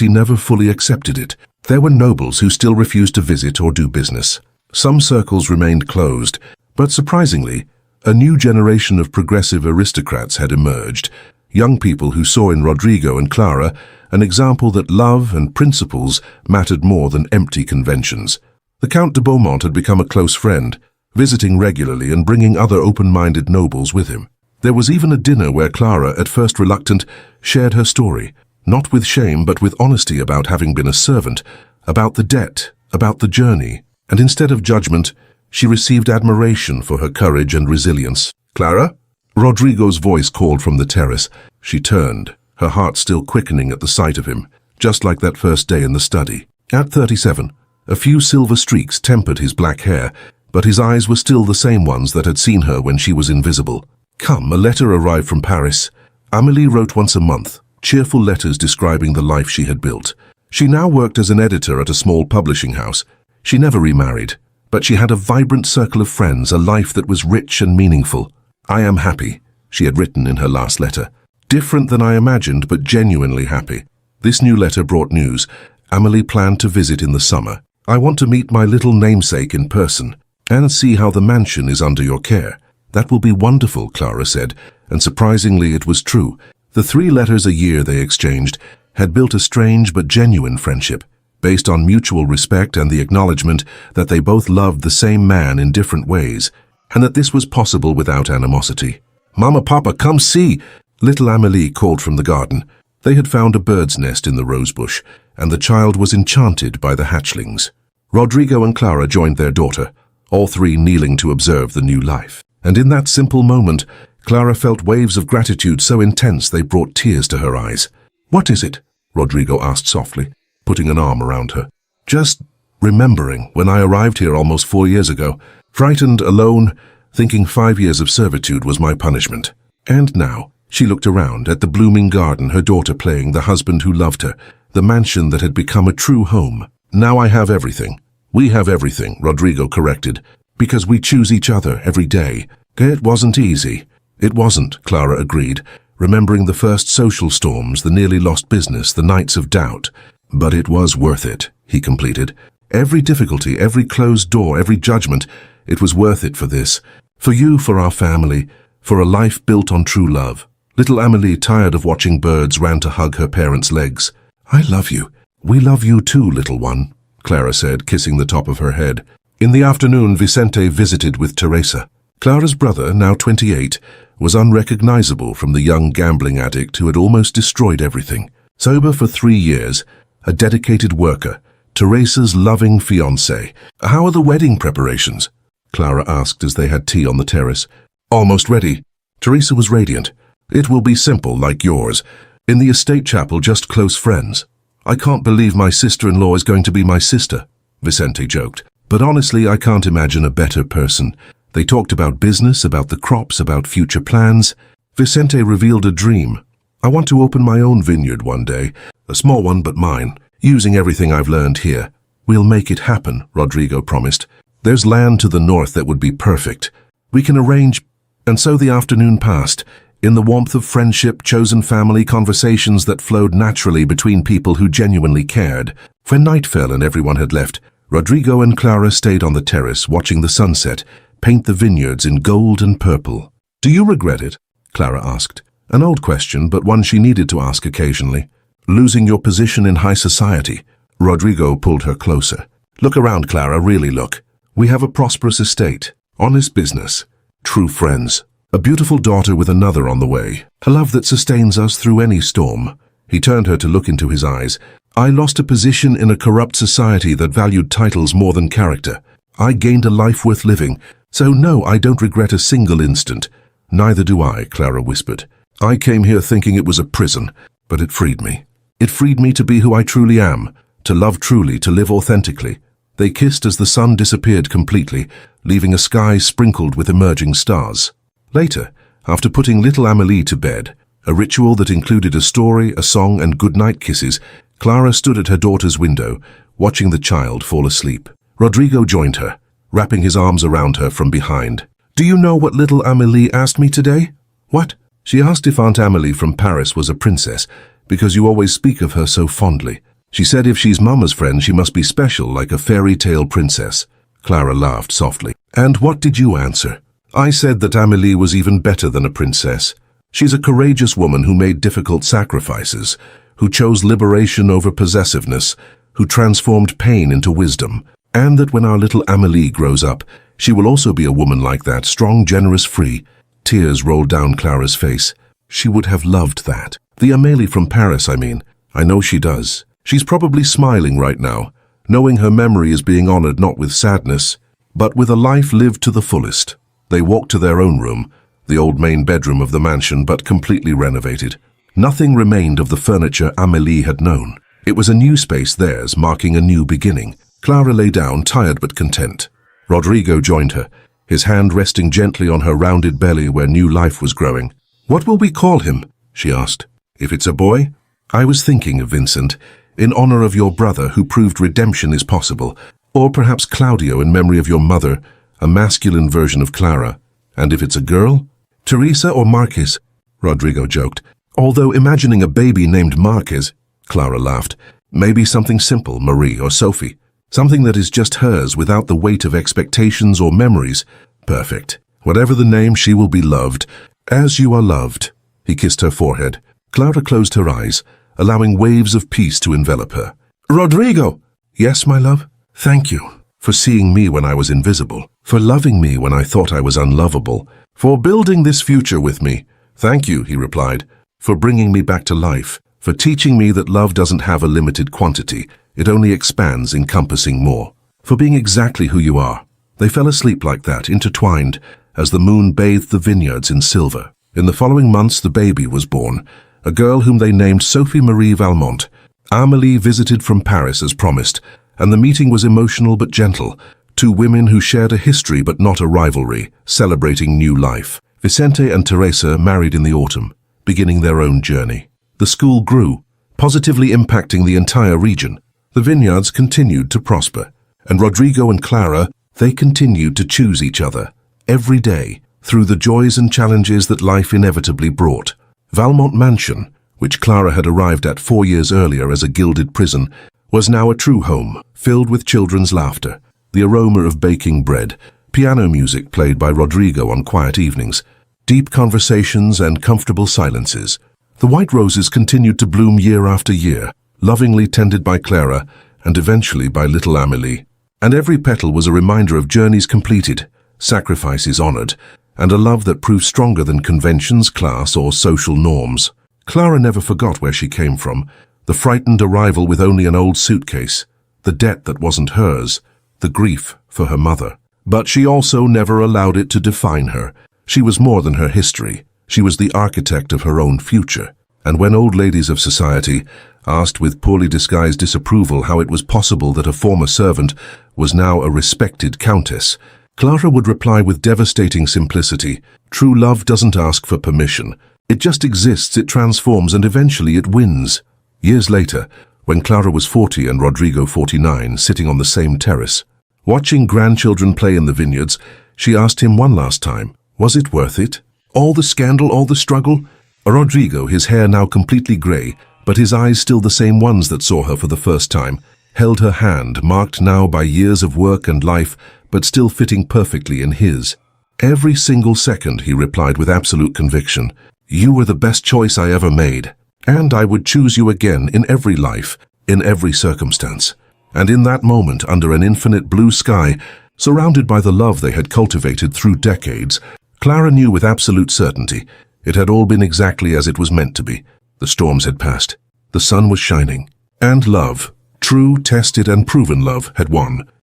never fully accepted it. There were nobles who still refused to visit or do business. Some circles remained closed, but surprisingly, a new generation of progressive aristocrats had emerged, young people who saw in Rodrigo and Clara an example that love and principles mattered more than empty conventions. The Count de Beaumont had become a close friend, visiting regularly and bringing other open-minded nobles with him. There was even a dinner where Clara, at first reluctant, shared her story, not with shame but with honesty about having been a servant, about the debt, about the journey, and instead of judgment, she received admiration for her courage and resilience. "Clara?" Rodrigo's voice called from the terrace. She turned, her heart still quickening at the sight of him, just like that first day in the study. At 37, a few silver streaks tempered his black hair, but his eyes were still the same ones that had seen her when she was invisible. "Come, a letter arrived from Paris." Amélie wrote once a month, cheerful letters describing the life she had built. She now worked as an editor at a small publishing house. She never remarried, but she had a vibrant circle of friends, a life that was rich and meaningful. "I am happy," she had written in her last letter. "Different than I imagined, but genuinely happy." This new letter brought news. Amélie planned to visit in the summer. "I want to meet my little namesake in person and see how the mansion is under your care." "That will be wonderful," Clara said, and surprisingly it was true. The 3 letters a year they exchanged had built a strange but genuine friendship, based on mutual respect and the acknowledgement that they both loved the same man in different ways, and that this was possible without animosity. "Mama, Papa, come see!" Little Amélie called from the garden. They had found a bird's nest in the rosebush, and the child was enchanted by the hatchlings. Rodrigo and Clara joined their daughter, all 3 kneeling to observe the new life. And in that simple moment, Clara felt waves of gratitude so intense they brought tears to her eyes. "What is it?" Rodrigo asked softly, putting an arm around her. "Just remembering when I arrived here almost 4 years ago, frightened, alone, thinking 5 years of servitude was my punishment. And now," she looked around at the blooming garden, her daughter playing, the husband who loved her, the mansion that had become a true home. "Now I have everything." "We have everything," Rodrigo corrected, "because we choose each other every day." "It wasn't easy." "It wasn't," Clara agreed, remembering the first social storms, the nearly lost business, the nights of doubt. "But it was worth it," he completed. "Every difficulty, every closed door, every judgment, it was worth it for this. For you, for our family, for a life built on true love." Little Amélie, tired of watching birds, ran to hug her parents' legs. "I love you." "We love you too, little one," Clara said, kissing the top of her head. In the afternoon, Vicente visited with Teresa. Clara's brother, now 28, was unrecognizable from the young gambling addict who had almost destroyed everything. Sober for 3 years, a dedicated worker, Teresa's loving fiancé. "How are the wedding preparations?" Clara asked as they had tea on the terrace. "Almost ready." Teresa was radiant. "It will be simple, like yours. In the estate chapel, just close friends." "I can't believe my sister-in-law is going to be my sister," Vicente joked. "But honestly, I can't imagine a better person." They talked about business, about the crops, about future plans. Vicente revealed a dream. "I want to open my own vineyard one day, a small one but mine, using everything I've learned here." We'll make it happen, Rodrigo promised. There's land to the north that would be perfect. We can arrange. And so the afternoon passed, in the warmth of friendship, chosen family conversations that flowed naturally between people who genuinely cared. When night fell and everyone had left, Rodrigo and Clara stayed on the terrace watching the sunset paint the vineyards in gold and purple. Do you regret it? Clara asked. An old question, but one she needed to ask occasionally. Losing your position in high society. Rodrigo pulled her closer. Look around, Clara, really look. We have a prosperous estate, honest business, true friends, a beautiful daughter with another on the way, a love that sustains us through any storm. He turned her to look into his eyes. I lost a position in a corrupt society that valued titles more than character. I gained a life worth living, so no, I don't regret a single instant. Neither do I, Clara whispered. I came here thinking it was a prison, but it freed me. It freed me to be who I truly am, to love truly, to live authentically. They kissed as the sun disappeared completely, leaving a sky sprinkled with emerging stars. Later, after putting little Amélie to bed, a ritual that included a story, a song, and goodnight kisses, Clara stood at her daughter's window, watching the child fall asleep. Rodrigo joined her, wrapping his arms around her from behind. Do you know what little Amélie asked me today? What? She asked if Aunt Amélie from Paris was a princess, because you always speak of her so fondly. She said if she's Mama's friend, she must be special, like a fairy tale princess. Clara laughed softly. And what did you answer? I said that Amélie was even better than a princess. She's a courageous woman who made difficult sacrifices, who chose liberation over possessiveness, who transformed pain into wisdom, and that when our little Amélie grows up, she will also be a woman like that, strong, generous, free. Tears rolled down Clara's face. She would have loved that. The Amélie from Paris, I mean. I know she does. She's probably smiling right now, knowing her memory is being honored not with sadness, but with a life lived to the fullest. They walked to their own room, the old main bedroom of the mansion, but completely renovated. Nothing remained of the furniture Amélie had known. It was a new space, theirs, marking a new beginning. Clara lay down, tired but content. Rodrigo joined her, his hand resting gently on her rounded belly where new life was growing. What will we call him? She asked. If it's a boy? I was thinking of Vincent, in honor of your brother who proved redemption is possible, or perhaps Claudio in memory of your mother, a masculine version of Clara. And if it's a girl? Teresa or Marquez? Rodrigo joked. Although imagining a baby named Marquez, Clara laughed. Maybe something simple, Marie or Sophie. Something that is just hers without the weight of expectations or memories. Perfect. Whatever the name, she will be loved, as you are loved. He kissed her forehead. Clara closed her eyes, allowing waves of peace to envelop her. Rodrigo! Yes, my love? Thank you for seeing me when I was invisible, for loving me when I thought I was unlovable, for building this future with me. Thank you, he replied, for bringing me back to life, for teaching me that love doesn't have a limited quantity, it only expands, encompassing more, for being exactly who you are. They fell asleep like that, intertwined, as the moon bathed the vineyards in silver. In the following months, the baby was born, a girl whom they named Sophie Marie Valmont. Amélie visited from Paris as promised, and the meeting was emotional but gentle. Two women who shared a history but not a rivalry, celebrating new life. Vicente and Teresa married in the autumn, beginning their own journey. The school grew, positively impacting the entire region. The vineyards continued to prosper, and Rodrigo and Clara, they continued to choose each other, every day, through the joys and challenges that life inevitably brought. Valmont Mansion, which Clara had arrived at 4 years earlier as a gilded prison, was now a true home, filled with children's laughter, the aroma of baking bread, piano music played by Rodrigo on quiet evenings, deep conversations and comfortable silences. The white roses continued to bloom year after year, lovingly tended by Clara and eventually by little Amélie. And every petal was a reminder of journeys completed, sacrifices honored, and a love that proved stronger than conventions, class, or social norms. Clara never forgot where she came from, the frightened arrival with only an old suitcase, the debt that wasn't hers, the grief for her mother. But she also never allowed it to define her. She was more than her history. She was the architect of her own future. And when old ladies of society asked with poorly disguised disapproval how it was possible that a former servant was now a respected countess, Clara would reply with devastating simplicity, "True love doesn't ask for permission. It just exists, it transforms, and eventually it wins." Years later, when Clara was 40 and Rodrigo 49, sitting on the same terrace. Watching grandchildren play in the vineyards, she asked him one last time, was it worth it? All the scandal, all the struggle? Rodrigo, his hair now completely grey, but his eyes still the same ones that saw her for the first time, held her hand, marked now by years of work and life, but still fitting perfectly in his. Every single second, he replied with absolute conviction, you were the best choice I ever made, and I would choose you again in every life, in every circumstance. And in that moment, under an infinite blue sky, surrounded by the love they had cultivated through decades, Clara knew with absolute certainty it had all been exactly as it was meant to be. The storms had passed, the sun was shining, and love, true, tested and proven love, had won.